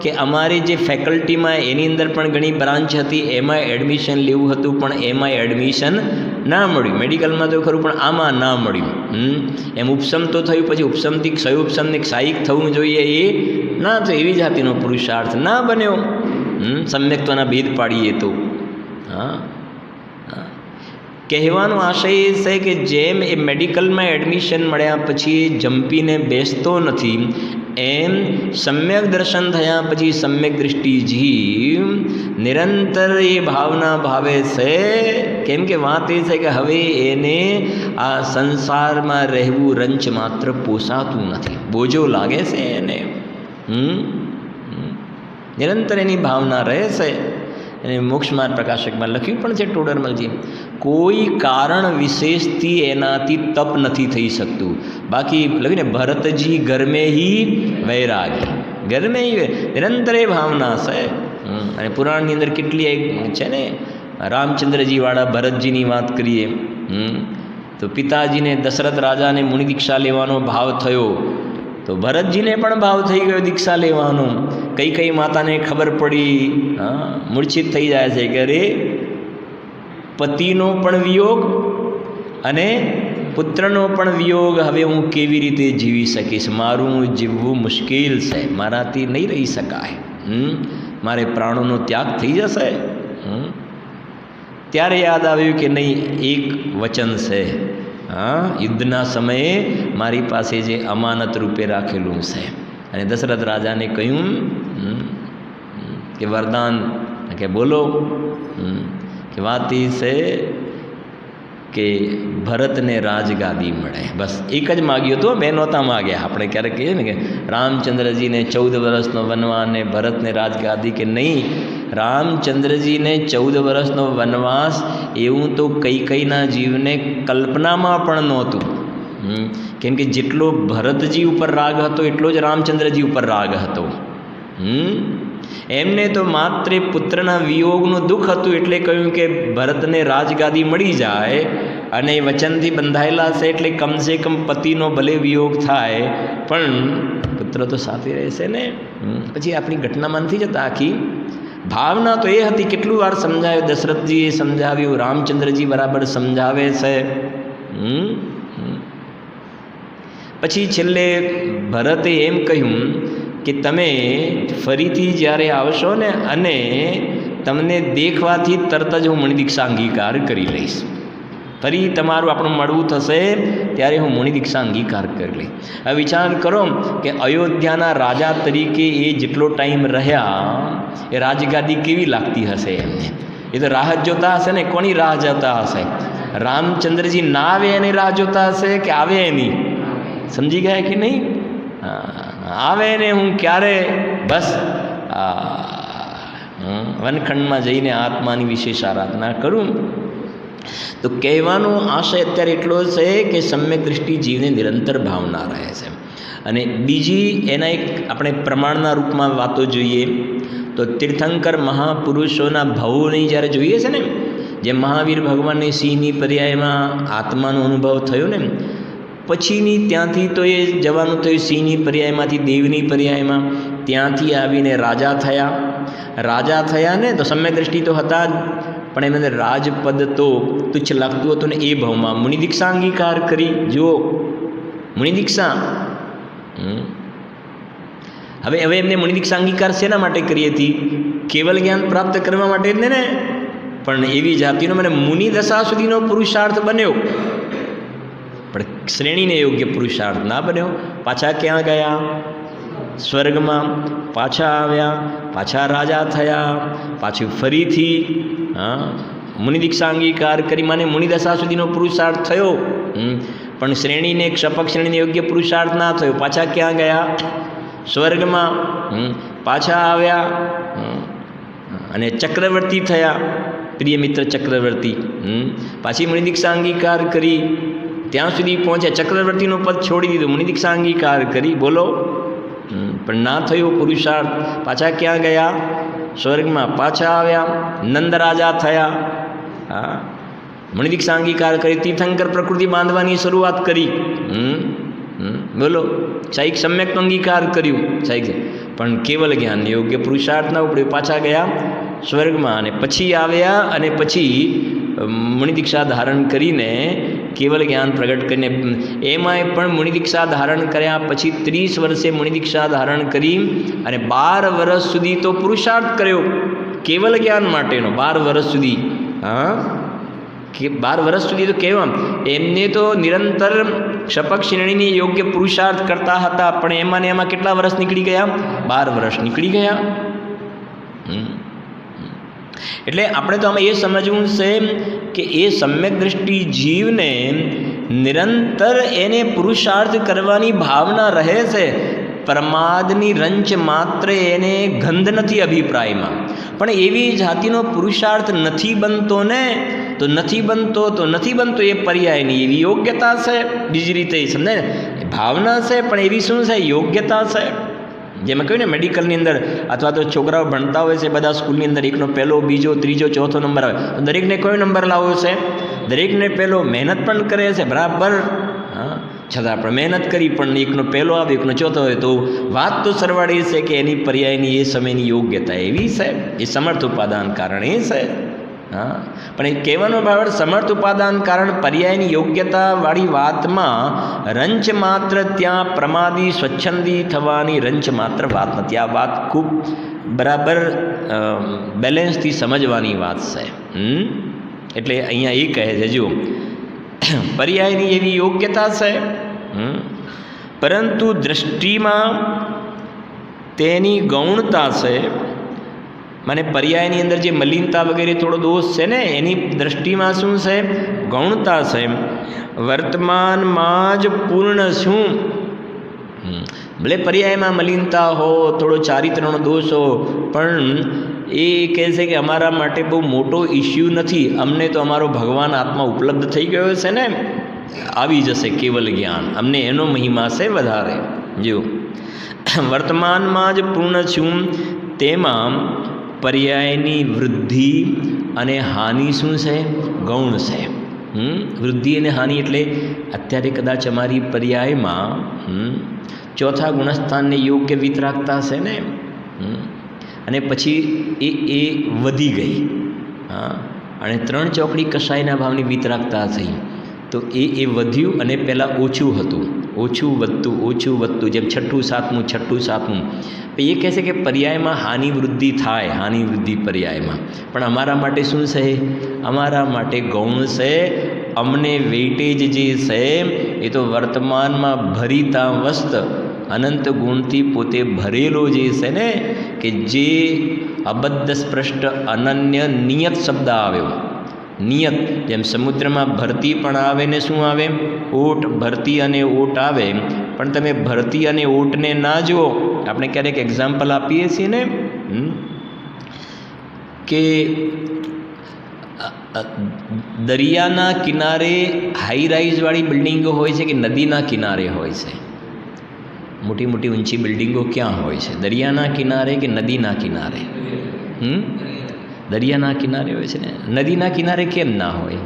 કે અમારી જે ફેકલ્ટીમાં એની અંદર પણ ઘણી બ્રાન્ચ હતી, એમાં એડમિશન લેવું હતું પણ એમાં એડમિશન ના મળ્યું. મેડિકલમાં તો ખરું પણ આમાં ના મળ્યું. એમ ઉપસમ તો થયું, પછી ઉપસમથી ક્ષય ઉપસમથી ક્ષાયિક થવું જોઈએ એ ના, તો એવી જાતિનો પુરુષાર્થ ના બન્યો. સમ્યક્ત્વના ભેદ પાડીએ તો કહેવાનો આશય એ છે કે જેમ એ મેડિકલમાં એડમિશન મળ્યા પછી જંપીને બેસતો નથી, એમ સમ્યક દર્શન થયા પછી સમ્યક દૃષ્ટિ જીવ નિરંતર એ ભાવના ભાવે છે. કેમ કે વાત એ છે કે હવે એને આ સંસારમાં રહેવું રંચ માત્ર પોસાતું નથી, બોજો લાગે છે એને. નિરંતર એની ભાવના રહે છે. અને મોક્ષ માર્ગ પ્રકાશકમાં લખ્યું પણ છે ટોડરમલજી, કોઈ કારણ વિશેષથી એનાથી તપ નથી થઈ શકતું. બાકી લખ્યું ને, ભરતજી ઘરમે હી વૈરાગી, ઘરમે હી નિરંતર એ ભાવના છે. અને પુરાણની અંદર કેટલી એક છે ને, રામચંદ્રજીવાળા ભરતજીની વાત કરીએ તો પિતાજીને દશરથ રાજાને મુનિ દીક્ષા લેવાનો ભાવ થયો, તો ભરતજીને પણ ભાવ થઈ ગયો દીક્ષા લેવાનો. કઈ માતાને ખબર પડી, મૂર્છિત થઈ જાય છે કે અરે પતિનો પણ વિયોગ અને પુત્રનો પણ વિયોગ, હવે હું કેવી રીતે જીવી શકીશ, મારું જીવવું મુશ્કેલ છે, મારાથી નહીં રહી શકાય, મારે પ્રાણોનો ત્યાગ થઈ જશે. ત્યારે યાદ આવ્યું કે નહીં, એક વચન છે, યુદ્ધના સમયે મારી પાસે જે અમાનત રૂપે રાખેલું છે. અને દશરથ રાજાને કહ્યું કે વરદાન કે બોલો, કે વાત એ છે કે ભરતને રાજગાદી મળે. બસ એક જ માગ્યું હતું, બે નહોતા માગ્યા. આપણે ક્યારેક કહીએ ને કે રામચંદ્રજીને 14 વર્ષનો વનવાસ ને ભરતને રાજગાદી, કે નહીં, રામચંદ્રજીને 14 વર્ષનો વનવાસ એવું તો કઈના જીવને કલ્પનામાં પણ નહોતું. કેમ કે જેટલો ભરતજી ઉપર રાગ હતો એટલો જ રામચંદ્રજી ઉપર રાગ હતો. એમને તો માત્ર પુત્રના વિયોગનું દુઃખ હતું, એટલે કહ્યું કે ભરતને રાજગાદી મળી જાય અને વચનથી બંધાયેલા છે, એટલે કમસે કમ પતિનો ભલે વિયોગ થાય પણ પુત્ર તો સાથે રહેશે ને. પછી આપણી ઘટનામાં નથી જતા. આખી ભાવના તો એ હતી, કેટલું વાર સમજાવ્યું, દશરથજીએ સમજાવ્યું, રામચંદ્રજી બરાબર સમજાવે છે. પછી છેલ્લે ભરતે એમ કહ્યું કે તમે ફરીથી જ્યારે આવશો ને, અને તમને દેખવાથી તરત જ હું મુનિદીક્ષા અંગીકાર કરી લઈશ. ફરી તમારું આપણું મળવું થશે ત્યારે હું મુનિદીક્ષા અંગીકાર કરી લઈશ. હવે વિચાર કરો કે અયોધ્યાના રાજા તરીકે એ જેટલો ટાઈમ રહ્યા, એ રાજગાદી કેવી લાગતી હશે એમને. એ તો રાહ જોતા હશે ને. કોની રાહ જોતા હશે? રામચંદ્રજી ના આવે એની રાહ જોતા હશે કે આવે એની? સમજી ગયા કે નહીં? આવે ને હું ક્યારે બસ વનખંડમાં જઈને આત્માની વિશેષ આરાધના કરું. તો કહેવાનો આશય અત્યારે એટલો છે કે સમ્યક દૃષ્ટિ જીવને નિરંતર ભાવના રહે છે. અને બીજી એના એક આપણે પ્રમાણના રૂપમાં વાતો જોઈએ તો તીર્થંકર મહાપુરુષોના ભાવોની જ્યારે જોઈએ છે ને, જેમ મહાવીર ભગવાનની સિંહની પર્યાયમાં આત્માનો અનુભવ થયો ને, પછીની ત્યાંથી તો એ જવાનું થયું સિંહની પર્યાયમાંથી દેવની પર્યાયમાં, ત્યાંથી આવીને રાજા થયા ને. તો સમ્યક દૃષ્ટિ તો હતા જ, પણ એમને રાજપદ તો તુચ્છ લાગતું હતું ને. એ ભાવમાં મુનિદીક્ષા અંગીકાર કરી. જુઓ, મુનિદીક્ષા હવે એમને મુનિદીક્ષા અંગીકાર શેના માટે કરી હતી? કેવલ જ્ઞાન પ્રાપ્ત કરવા માટે જ ને. પણ એવી જાતિનો મને મુનિ દશા સુધીનો પુરુષાર્થ બન્યો, પણ શ્રેણીને યોગ્ય પુરુષાર્થ ના બન્યો. પાછા ક્યાં ગયા? સ્વર્ગમાં. પાછા આવ્યા, પાછા રાજા થયા, પાછું ફરીથી મુનિદીક્ષા અંગીકાર કરી, માને મુનિદશા સુધીનો પુરુષાર્થ થયો, પણ શ્રેણીને ક્ષપક શ્રેણીને યોગ્ય પુરુષાર્થ ના થયો. પાછા ક્યાં ગયા? સ્વર્ગમાં. પાછા આવ્યા અને ચક્રવર્તી થયા, પ્રિય મિત્ર ચક્રવર્તી. પાછી મુનિદીક્ષા અંગીકાર કરી, ત્યાં સુધી પહોંચ્યા. ચક્રવર્તીનું પદ છોડી દીધું, મુનિદીક્ષા અંગીકાર કરી. બોલો, પણ ના થયો પુરુષાર્થ. પાછા ક્યાં ગયા? સ્વર્ગમાં. પાછા આવ્યા, નંદ રાજા થયા. મુનિદીક્ષા અંગીકાર કરી, તીર્થંકર પ્રકૃતિ બાંધવાની શરૂઆત કરી. બોલો, સાહિક સમ્યકનો અંગીકાર કર્યું, સાહિક, પણ કેવલ જ્ઞાન યોગ્ય પુરુષાર્થ ન ઉપડ્યો. પાછા ગયા સ્વર્ગમાં અને પછી આવ્યા અને પછી મુનિદીક્ષા ધારણ કરીને કેવલ જ્ઞાન પ્રગટ કરીને, એમાંય પણ મુનિદીક્ષા ધારણ કર્યા પછી 30 વર્ષે મુનિદીક્ષા ધારણ કરી અને 12 વર્ષ સુધી તો પુરુષાર્થ કર્યો કેવલ જ્ઞાન માટેનો. 12 વર્ષ સુધી, કે 12 વર્ષ સુધી તો કેવા, એમને તો નિરંતર ક્ષપક શ્રેણીની યોગ્ય પુરુષાર્થ કરતા હતા, પણ એમાં ને એમાં કેટલા વર્ષ નીકળી ગયા? 12 વર્ષ નીકળી ગયા. એટલે આપણે તો આમાં એ સમજવું છે કે એ સમ્યક દૃષ્ટિ જીવને નિરંતર એને પુરુષાર્થ કરવાની ભાવના રહે છે, પ્રમાદની રંચ માત્ર એને ગંધ નથી અભિપ્રાયમાં, પણ એવી જાતિનો પુરુષાર્થ નથી બનતો ને, તો નથી બનતો એ પર્યાયની એવી યોગ્યતા છે. બીજી રીતે સમજાય ને, ભાવના છે પણ એવી શું છે? યોગ્યતા છે. જેમ કહ્યું ને મેડિકલની અંદર અથવા તો છોકરાઓ ભણતા હોય છે બધા સ્કૂલની અંદર, એકનો પહેલો, બીજો, ત્રીજો, ચોથો નંબર આવે, દરેકને કયો નંબર લાવવો છે? દરેકને પહેલો. મહેનત પણ કરે છે બરાબર, હા, છતાં આપણે મહેનત કરી પણ એકનો પહેલો આવે, એકનો ચોથો હોય, તો વાત તો સરવાળી છે કે એની પર્યાયની એ સમયની યોગ્યતા એવી છે, એ સમર્થ ઉપાદાન કારણ એ છે. હા, પણ એ કહેવાનો ભાવ સમર્થ ઉપાદાન કારણ પર્યાયની યોગ્યતાવાળી વાતમાં રંચ માત્ર ત્યાં પ્રમાદી સ્વચ્છંદી થવાની રંચ માત્ર વાત નથી. આ વાત ખૂબ બરાબર બેલેન્સથી સમજવાની વાત છે. એટલે અહીંયા એ કહે છે, જુઓ, પર્યાયની એવી યોગ્યતા છે, પરંતુ દૃષ્ટિમાં તેની ગૌણતા છે. મને પર્યાયની અંદર જે મલિનતા વગેરે થોડો દોષ છે ને, એની દૃષ્ટિમાં શું છે? ગૌણતા છે. વર્તમાનમાં જ પૂર્ણ શું? ભલે પર્યાયમાં મલિનતા હો, થોડો ચારિત્રનો દોષ હો, પણ એ કહે છે કે અમારા માટે બહુ મોટો ઇસ્યુ નથી, અમને તો અમારો ભગવાન આત્મા ઉપલબ્ધ થઈ ગયો છે ને, આવી જશે કેવલ જ્ઞાન, અમને એનો મહિમા છે વધારે. જો વર્તમાનમાં જ પૂર્ણ છું, તેમાં પર્યાયની વૃદ્ધિ અને હાનિ શું છે? ગૌણ છે. વૃદ્ધિ અને હાનિ એટલે અત્યારે કદાચ અમારી પર્યાયમાં ચોથા ગુણસ્થાનને યોગ્ય વિતરાગતા છે ને, અને પછી એ વધી ગઈ, હા, અને 3 ચોકડી કસાયના ભાવની વિતરાગતા થઈ, તો એ વધ્યું અને પહેલાં ઓછું હતું, ઓછું વધતું, જેમ છઠ્ઠું સાતમું. એ કહે છે કે પર્યાયમાં હાનિ વૃદ્ધિ થાય, હાનિ વૃદ્ધિ પર્યાયમાં, પણ અમારા માટે શું છે? અમારા માટે ગૌણ છે. અમને વેઇટેજ જે છે એ તો વર્તમાનમાં ભરીતા વસ્ત અનંત ગુણથી પોતે ભરેલો જે છે ને, કે જે અબદ્ધ સ્પષ્ટ અનન્ય નિયત શબ્દ આવ્યો. નિયત, જેમ સમુદ્રમાં ભરતી પણ આવે ને શું આવે? ઓટ. ભરતી અને ઓટ આવે, પણ તમે ભરતી અને ઓટને ના જુઓ. આપણે ક્યારેક એક્ઝામ્પલ આપીએ છીએ ને, કે દરિયાના કિનારે હાઈ રાઇઝવાળી બિલ્ડિંગો હોય છે કે નદીના કિનારે હોય છે? મોટી મોટી ઊંચી બિલ્ડિંગો ક્યાં હોય છે? દરિયાના કિનારે કે નદીના કિનારે? દરિયાના કિનારે હોય છે ને. નદીના કિનારે કેમ ના હોય?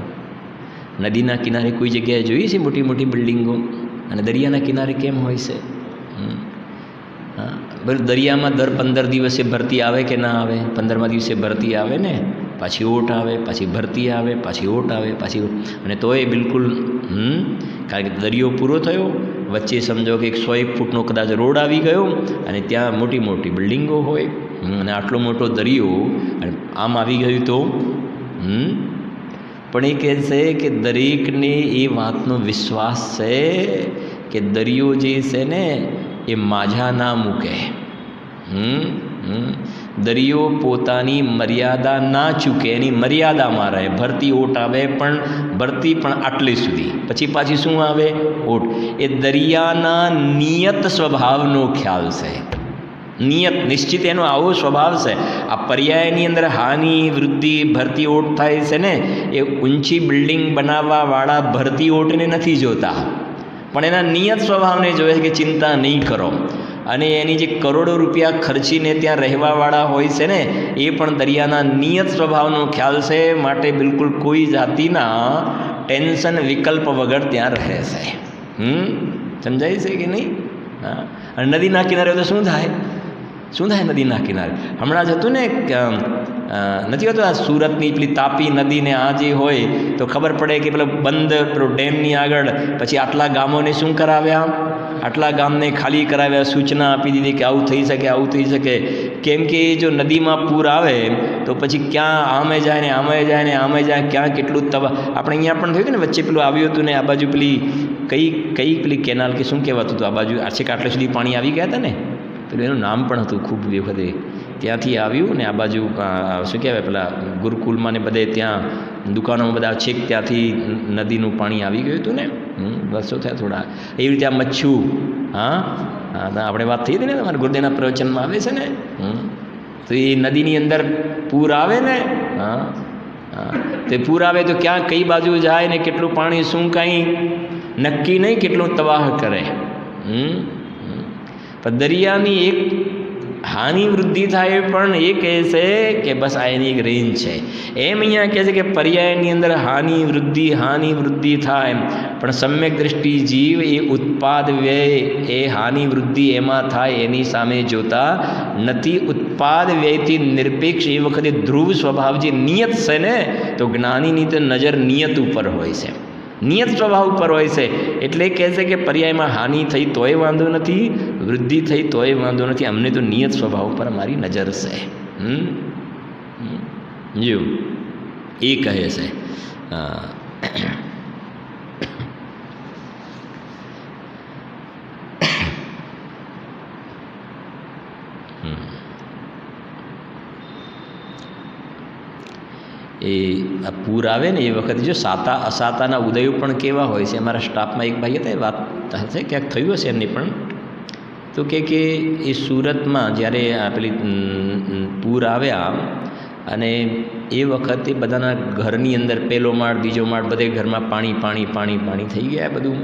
નદીના કિનારે કોઈ જગ્યાએ જોઈએ છે મોટી મોટી બિલ્ડિંગો, અને દરિયાના કિનારે કેમ હોય છે? હા, બરાબર. દરિયામાં દર 15 દિવસે ભરતી આવે કે ના આવે? 15મા દિવસે ભરતી આવે ને, પાછી ઓટ આવે, પાછી ભરતી આવે, પાછી ઓટ આવે, પાછી, અને તોય બિલકુલ કારણ કે દરિયો પૂરો થયો, વચ્ચે સમજો કે 101 ફૂટનો કદાચ રોડ આવી ગયો, અને ત્યાં મોટી મોટી બિલ્ડિંગો હોય, અને આટલો મોટો દરિયો અને આમ આવી ગયું તો પણ એ કહે છે કે દરેકને એ વાતનો વિશ્વાસ છે કે દરિયો જે છે ને એ માઝા ના મૂકે. દરિયો પોતાની મર્યાદા ના ચૂકે, એની મર્યાદામાં રહે. ભરતી ઓટ આવે, પણ ભરતી પણ આટલી સુધી, પછી પાછી શું આવે? ઓટ. એ દરિયાના નિયત સ્વભાવનો ખ્યાલ છે. નિયત, નિશ્ચિત એનો આવો સ્વભાવ છે. આ પર્યાયની અંદર હાનિ વૃદ્ધિ ભરતી ઓટ થાય છે ને, એ ઊંચી બિલ્ડિંગ બનાવવાવાળા ભરતી ઓટને નથી જોતા, પણ એના નિયત સ્વભાવને જોવે છે કે ચિંતા નહીં કરો. અને એની જે કરોડો રૂપિયા ખર્ચીને ત્યાં રહેવાવાળા હોય છે ને, એ પણ દરિયાના નિયત સ્વભાવનો ખ્યાલ છે, માટે બિલકુલ કોઈ જાતિના ટેન્શન વિકલ્પ વગર ત્યાં રહે છે. સમજાય છે કે નહીં? હા. અને નદીના કિનારે તો શું થાય? નદીના કિનારે હમણાં જ હતું ને, નથી હોતું આ સુરતની પેલી તાપી નદીને આ જે હોય તો ખબર પડે કે પેલો બંધ પેલો ડેમની આગળ પછી આટલા ગામોને શું કરાવ્યા? આટલા ગામને ખાલી કરાવ્યા, સૂચના આપી દીધી કે આવું થઈ શકે, આવું થઈ શકે. કેમ કે જો નદીમાં પૂર આવે તો પછી ક્યાં આમે જાય ને આમે જાય ને આમે જાય, ક્યાં કેટલું તબાહ. આપણે અહીંયા પણ થયું ને, વચ્ચે પેલું આવ્યું હતું ને, આ બાજુ પેલી કઈ પેલી કેનાલ કે શું કહેવાતું હતું, આ બાજુ આટલે સુધી પાણી આવી ગયા હતા ને, પેલું એનું નામ પણ હતું ખૂબ વખતે, ત્યાંથી આવ્યું ને આ બાજુ શું કહેવાય પેલા ગુરુકુલમાં ને બધે ત્યાં દુકાનોમાં બધા છેક ત્યાંથી નદીનું પાણી આવી ગયું હતું ને. વર્ષો થયા થોડા. એવી રીતે આ મચ્છું, હા હા, આપણે વાત થઈ હતી ને, તમારા ગુરુદેવના પ્રવચનમાં આવે છે ને. તો એ નદીની અંદર પૂર આવે ને, હા હા, તે પૂર આવે તો ક્યાં કઈ બાજુ જાય ને કેટલું પાણી શું કાંઈ નક્કી નહીં, કેટલું તબાહ કરે. પણ દરિયાની એક હાનિ વૃદ્ધિ થાય પણ એ કહે છે કે બસ આ એની એક રેન્જ છે. એમ અહીંયા કહે છે કે પર્યાયની અંદર હાનિ વૃદ્ધિ થાય, પણ સમ્યક દ્રષ્ટિ જીવ એ ઉત્પાદ વ્યય એ હાનિ વૃદ્ધિ એમાં થાય એની સામે જોતા નથી. ઉત્પાદ વ્યયથી નિરપેક્ષ એ વખતે ધ્રુવ સ્વભાવ જે નિયત છે ને, તો જ્ઞાનીની તો નજર નિયત ઉપર હોય છે, નિયત સ્વભાવ ઉપર હોય છે. એટલે કહે છે કે પર્યાયમાં હાનિ થઈ તોય વાંધો નથી, વૃદ્ધિ થઈ તોય વાંધો નથી, અમને તો નિયત સ્વભાવ ઉપર અમારી નજર છે. જો એ કહે છે. એ આ પૂર આવે ને એ વખતે જો સાતા અસાતાના ઉદયો પણ કેવા હોય છે. અમારા સ્ટાફમાં એક ભાઈ હતા, એ વાત હશે ક્યાંક થયું હશે એમની પણ, તો કે એ સુરતમાં જ્યારે આ પેલી પૂર આવ્યા અને એ વખતે બધાના ઘરની અંદર પહેલો માળ બીજો માળ બધે ઘરમાં પાણી પાણી પાણી પાણી થઈ ગયા બધું.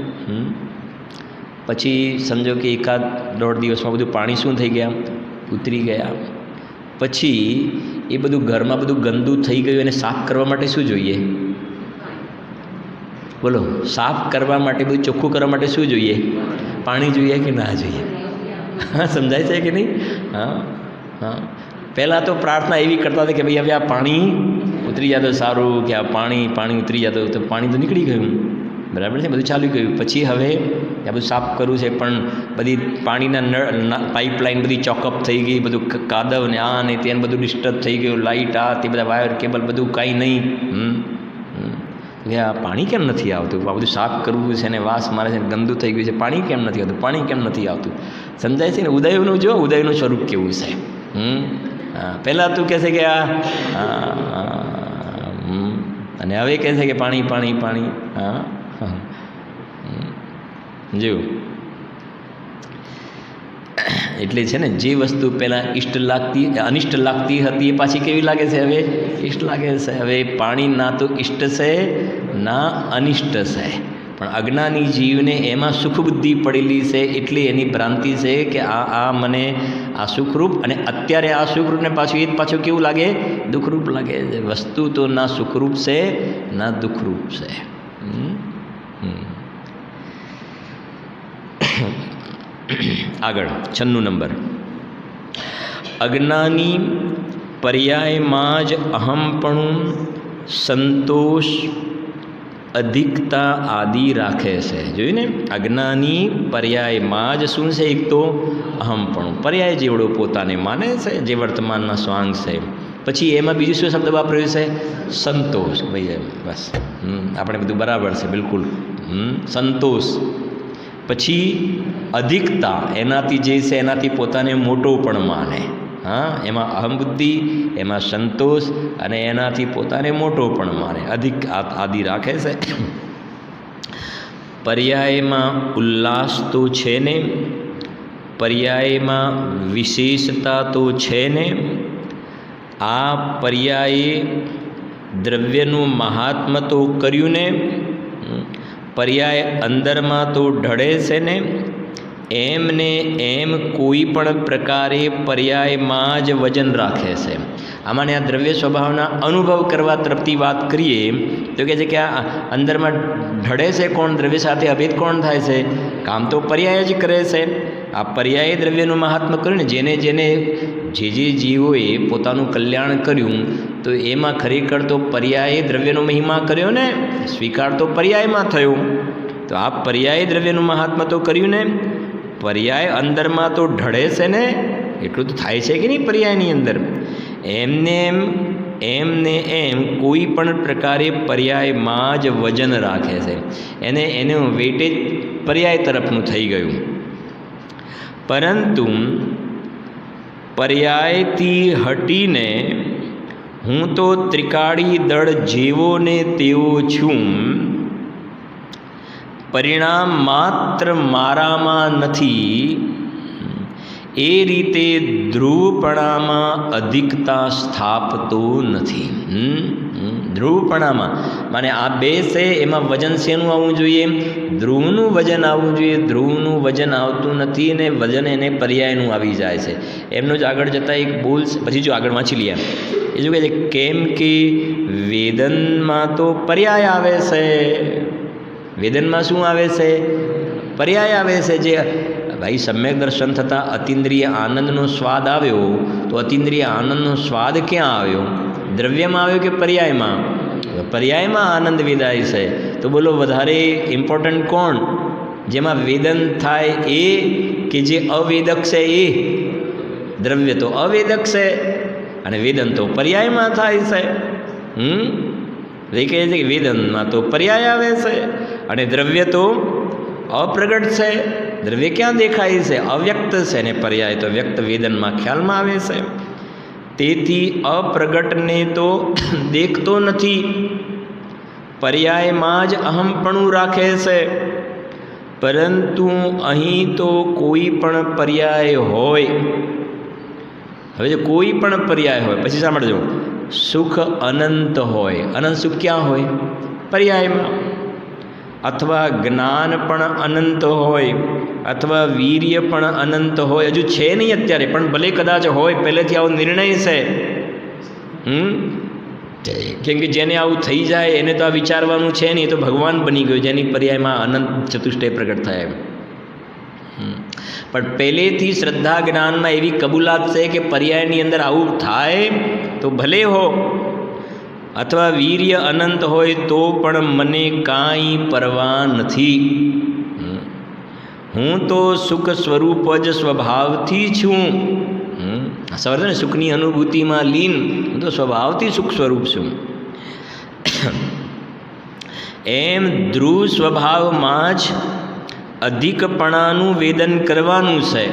પછી સમજો કે એકાદ દોઢ દિવસમાં બધું પાણી શું થઈ ગયા, ઉતરી ગયા. પછી એ બધું ઘરમાં બધું ગંદુ થઈ ગયું, એને સાફ કરવા માટે શું જોઈએ? બોલો, સાફ કરવા માટે બધું ચોખ્ખું કરવા માટે શું જોઈએ? પાણી જોઈએ કે ના જોઈએ? હા, સમજાય છે કે નહીં? હા હા. પહેલાં તો પ્રાર્થના એવી કરતા હતા કે ભાઈ હવે આ પાણી ઉતરી જાય તો સારું, કે આ પાણી ઉતરી જાય તો પાણી તો નીકળી ગયું, બરાબર છે, બધું ચાલી ગયું. પછી હવે આ બધું સાફ કરવું છે, પણ બધી પાણીના નળ પાઇપલાઇન બધી ચોકઅપ થઈ ગઈ, બધું કાદવ ને આ ને તેને બધું ડિસ્ટર્બ થઈ ગયું, લાઇટ આ તે બધા વાયર કેબલ બધું કાંઈ નહીં. આ પાણી કેમ નથી આવતું? આ બધું સાફ કરવું છે ને વાસ મારે છે, ગંદુ થઈ ગયું છે, પાણી કેમ નથી આવતું? પાણી કેમ નથી આવતું? સમજાય છે ને? ઉદયનું જો ઉદયનું સ્વરૂપ કેવું છે. પહેલાં તું કહે છે કે અને હવે કહે છે કે પાણી પાણી પાણી. હા જો એટલે છે ને, જે વસ્તુ પહેલાં અનિષ્ટ લાગતી હતી એ પાછી કેવી લાગે છે? હવે ઇષ્ટ લાગે છે. હવે પાણી ના તો ઇષ્ટ છે ના અનિષ્ટ છે, પણ અજ્ઞાની જીવને એમાં સુખ બુદ્ધિ પડેલી છે, એટલે એની ભ્રાંતિ છે કે આ મને આ સુખરૂપ, અને અત્યારે આ સુખરૂપને પાછું એ જ પાછું કેવું લાગે? દુઃખરૂપ લાગે છે. વસ્તુ તો ના સુખરૂપ છે ના દુઃખરૂપ છે. આગળ 96 નંબર. અજ્ઞાની પર્યાયમાં જ અહમપણું, સંતોષ, અધિકતા આદિ રાખે છે. જોયું ને? અજ્ઞાની પર્યાયમાં જ શું છે? એક તો અહમપણું, પર્યાય જેવડો પોતાને માને છે, જે વર્તમાનમાં સ્વાંગ છે. પછી એમાં બીજું શું શબ્દ વાપર્યો છે? સંતોષ. ભાઈ બસ આપણે બધું બરાબર છે, બિલકુલ સંતોષ. પછી અધિકતા, એનાથી જે છે એનાથી પોતાને મોટો પણ માને. હા, એમાં અહમબુદ્ધિ, એમાં સંતોષ, અને એનાથી પોતાને મોટો પણ માને, અધિક આદિ રાખે છે. પર્યાયમાં ઉલ્લાસ તો છે ને, પર્યાયમાં વિશેષતા તો છે ને. આ પર્યાયે દ્રવ્યનું મહાત્મ્ય તો કર્યું ને, પર્યાય અંદરમાં તો ઢળે છે ને. એમને એમ કોઈ પણ પ્રકારે પર્યાયમાં જ વજન રાખે છે. આમાંને આ દ્રવ્ય સ્વભાવના અનુભવ કરવા તરફથી વાત કરીએ તો કહે છે કે આ અંદરમાં ઢળે છે કોણ? દ્રવ્ય સાથે અભેદ કોણ થાય છે? કામ તો પર્યાય જ કરે છે. આ પર્યાય દ્રવ્યનું મહાત્મ્ય કર્યું ને, જેને જે જીવોએ પોતાનું કલ્યાણ કર્યું, તો એમાં ખરેખર તો પર્યાય દ્રવ્યનો મહિમા કર્યો ને, સ્વીકાર તો પર્યાયમાં થયો. તો આ પર્યાય દ્રવ્યનું મહાત્મ્ય તો કર્યું ને, પર્યાય અંદરમાં તો ઢળે છે ને, એટલું તો થાય છે કે નહીં પર્યાયની અંદર? એમને એમ કોઈ પણ પ્રકારે પર્યાયમાં જ વજન રાખે છે. એનું વેટેજ પર્યાય તરફનું થઈ ગયું. પરંતુ પર્યાયથી હટીને હું તો ત્રિકાળી દળ જેવો ને તેવો છું, પરિણામ માત્ર મારામાં નથી, એ રીતે ધ્રુવપણામાં અધિકતા સ્થાપતો નથી. ધ્રુવપણામાં માને આ બે છે, એમાં વજન શેનું આવવું જોઈએ? ધ્રુવનું વજન આવવું જોઈએ. ધ્રુવનું વજન આવતું નથી ને વજન એને પર્યાયનું આવી જાય છે. એમનું જ આગળ જતાં એક બોલ, પછી જો આગળ વાંચી લઈએ એ શું કહે છે? કેમ કે વેદનમાં તો પર્યાય આવે છે. વેદનમાં શું આવે છે? પર્યાય આવે છે. જે ભાઈ સમ્યક દર્શન થતાં અતિન્દ્રિય આનંદનો સ્વાદ આવ્યો, તો અતિન્દ્રિય આનંદનો સ્વાદ ક્યાં આવ્યો? દ્રવ્યમાં આવ્યો કે પર્યાયમાં? પર્યાયમાં આનંદ વેદાય છે. તો બોલો વધારે ઇમ્પોર્ટન્ટ કોણ? જેમાં વેદન થાય એ કે જે અવેદક છે એ? દ્રવ્ય તો અવેદક છે અને વેદન તો પર્યાયમાં થાય છે. એ કહે છે કે વેદનમાં તો પર્યાય આવે છે અને દ્રવ્ય તો અપ્રગટ છે. દ્રવ્ય ક્યાં દેખાય છે? અવ્યક્ત છે ને પર્યાય તો વ્યક્ત વેદનમાં ખ્યાલમાં આવે છે. તેથી અપ્રગટને તો દેખતો નથી, પર્યાયમાં જ અહમપણું રાખે છે. પરંતુ અહીં તો કોઈ પણ પર્યાય હોય, હવે જો કોઈ પણ પર્યાય હોય, પછી સાંભળજો, સુખ અનંત હોય. અનંત સુખ ક્યાં હોય? પર્યાયમાં. અથવા જ્ઞાન પણ અનંત હોય, અથવા વીર્ય પણ અનંત હોય. હજુ છે નહીં અત્યારે, પણ ભલે કદાચ હોય, પહેલેથી આવો નિર્ણય છે. કેમ કે જેને આવું થઈ જાય એને તો આ વિચારવાનું છે નહીં, એ તો ભગવાન બની ગયો જેની પર્યાયમાં અનંત ચતુષ્ટય પ્રગટ થાય. પણ પહેલેથી શ્રદ્ધા જ્ઞાનમાં એવી કબૂલાત છે કે પર્યાયની અંદર આવું થાય તો ભલે હો, અથવા વીર્ય અનંત હોય તો પણ મને કાંઈ પરવા નથી. હું તો સુખ સ્વરૂપ જ સ્વભાવથી છું. સમજ ને, સુખની અનુભૂતિમાં લીન, હું તો સ્વભાવથી સુખ સ્વરૂપ છું. એમ ધ્રુવ સ્વભાવમાં જ અધિકપણાનું વેદન કરવાનું છે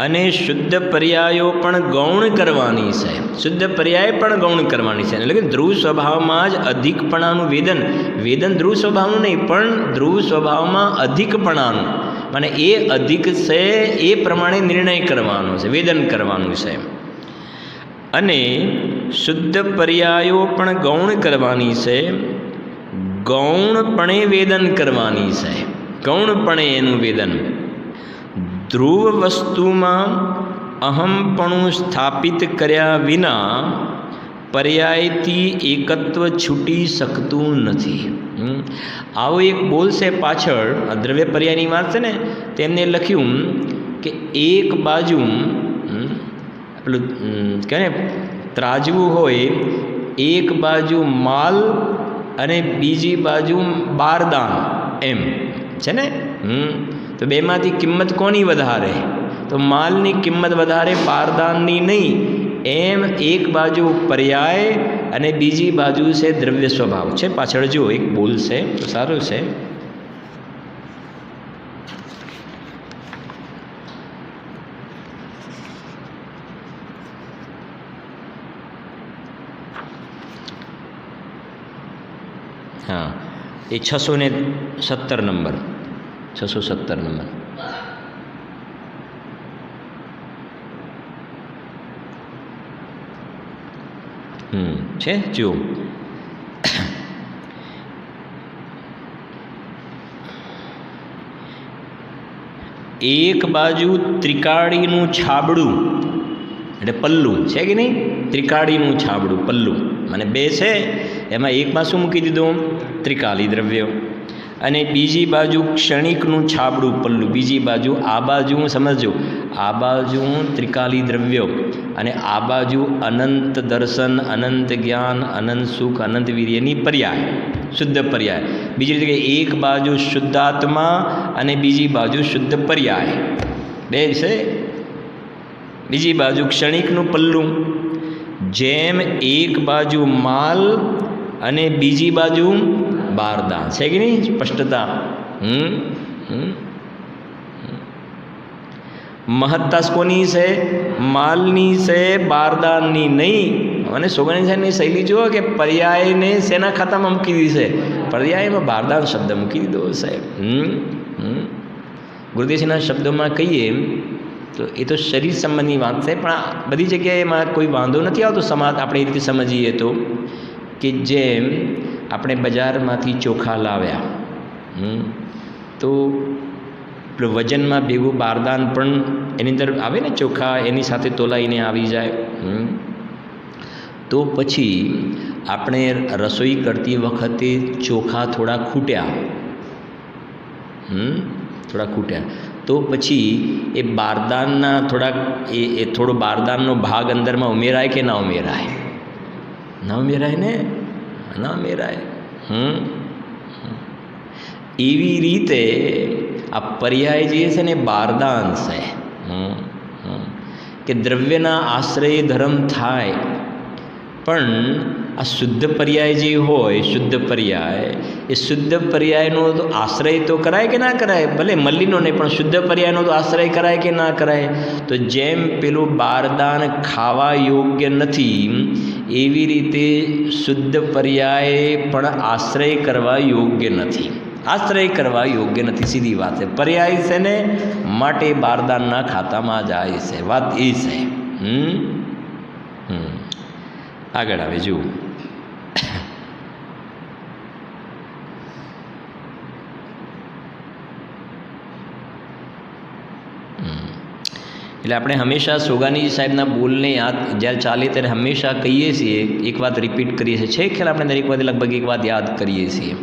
અને શુદ્ધ પર્યાયો પણ ગૌણ કરવાની છે. શુદ્ધ પર્યાય પણ ગૌણ કરવાની છે. એટલે કે ધ્રુવ સ્વભાવમાં જ અધિકપણાનું વેદન, વેદન ધ્રુવ સ્વભાવનું નહીં પણ ધ્રુવ સ્વભાવમાં અધિકપણાનું, અને એ અધિક છે એ પ્રમાણે નિર્ણય કરવાનો છે, વેદન કરવાનું છે. અને શુદ્ધ પર્યાયો પણ ગૌણ કરવાની છે, ગૌણપણે વેદન કરવાની છે. ગૌણપણે એનું વેદન. ધ્રુવ વસ્તુમાં અહમપણું સ્થાપિત કર્યા વિના પર્યાયથી એકત્વ છૂટી શકતું નથી. આવો એક બોલ છે પાછળ, દ્રવ્ય પર્યાયની વાત છે ને, તેમને લખ્યું કે એક બાજુ પેલું કહે ને ત્રાજવું હોય, એક બાજુ માલ અને બીજી બાજુ બારદાન, એમ છે ને. તો બેમાંથી કિંમત કોની વધારે? તો માલની કિંમત વધારે, બારદાનની નહીં. એમ એક બાજુ પર્યાય અને બીજી બાજુ છે દ્રવ્ય સ્વભાવ છે. પાછળ જો એક બોલ છે તો સારું છે. હા, એ 617 નંબર, 617 નંબર. છે જો એક બાજુ ત્રિકાળીનું છાબડું એટલે પલ્લું છે કે નહીં? ત્રિકાળીનું છાબડું પલ્લું, અને બે છે એમાં એકમાં શું મૂકી દીધું? ત્રિકાળી દ્રવ્ય. અને બીજી બાજુ ક્ષણિકનું છાબડું પલ્લું, બીજી બાજુ આ બાજુ સમજો, આ બાજુ ત્રિકાળી દ્રવ્યો અને આ બાજુ અનંત દર્શન, અનંત જ્ઞાન, અનંત સુખ, અનંત વીર્યની પર્યાય, શુદ્ધ પર્યાય. બીજી રીતે એક બાજુ શુદ્ધાત્મા અને બીજી બાજુ શુદ્ધ પર્યાય, બે છે. બીજી બાજુ ક્ષણિકનું પલ્લું, જેમ એક બાજુ માલ અને બીજી બાજુ બારદાન છે કે નહીં? સ્પષ્ટતા. મહત્તા કોની છે? માલની છે, બારદાનની નહીં. અને સોગંદની શૈલી જુઓ કે પર્યાયને શેના ખાતામાં મૂકી દીધી છે? પર્યાયમાં બારદાન શબ્દ મૂકી દીધો સાહેબ. ગુરુદેવજીના શબ્દોમાં કહીએ તો એ તો શરીર સંબંધની વાત છે, પણ આ બધી જગ્યાએ એમાં કોઈ વાંધો નથી આવતો. સમાજ આપણે એ રીતે સમજીએ તો કે જેમ આપણે બજારમાંથી ચોખા લાવ્યા તો વજનમાં ભેગું બારદાન પણ એની અંદર આવે ને, ચોખા એની સાથે તોલાઈને આવી જાય. તો પછી આપણે રસોઈ કરતી વખતે ચોખા થોડા ખૂટ્યા, તો પછી એ બારદાનના થોડાક એ થોડો બારદાનનો ભાગ અંદરમાં ઉમેરાય કે ના ઉમેરાય? ના ઉમેરાય ને, ના ઉમેરાય. એવી રીતે આ પર્યાય જે છે ને બારદાન છે કે દ્રવ્યના આશ્રય ધર્મ થાય, પણ આ શુદ્ધ પર્યાય જે હોય, શુદ્ધ પર્યાય, એ શુદ્ધ પર્યાયનો તો આશ્રય તો કરાય કે ના કરાય? ભલે મલ્લીનો નહીં, પણ શુદ્ધ પર્યાયનો તો આશ્રય કરાય કે ના કરાય? તો જેમ પેલું બારદાન ખાવા યોગ્ય નથી, એવી રીતે શુદ્ધ પર્યાય પણ આશ્રય કરવા યોગ્ય નથી. આશ્રય કરવા યોગ્ય નથી, સીધી વાત છે. પર્યાય છે ને માટે બારદાનના ખાતામાં જાય છે, વાત એ છે. આગળ આવે જુઓ. એટલે આપણે હંમેશા સોગાની સાહેબના બોલને યાદ જ્યારે ચાલે ત્યારે હંમેશા કહીએ છીએ, એક વાત રિપીટ કરીએ છીએ, છે ખ્યાલ આપણે દરેક વખતે લગભગ એક વાત યાદ કરીએ છીએ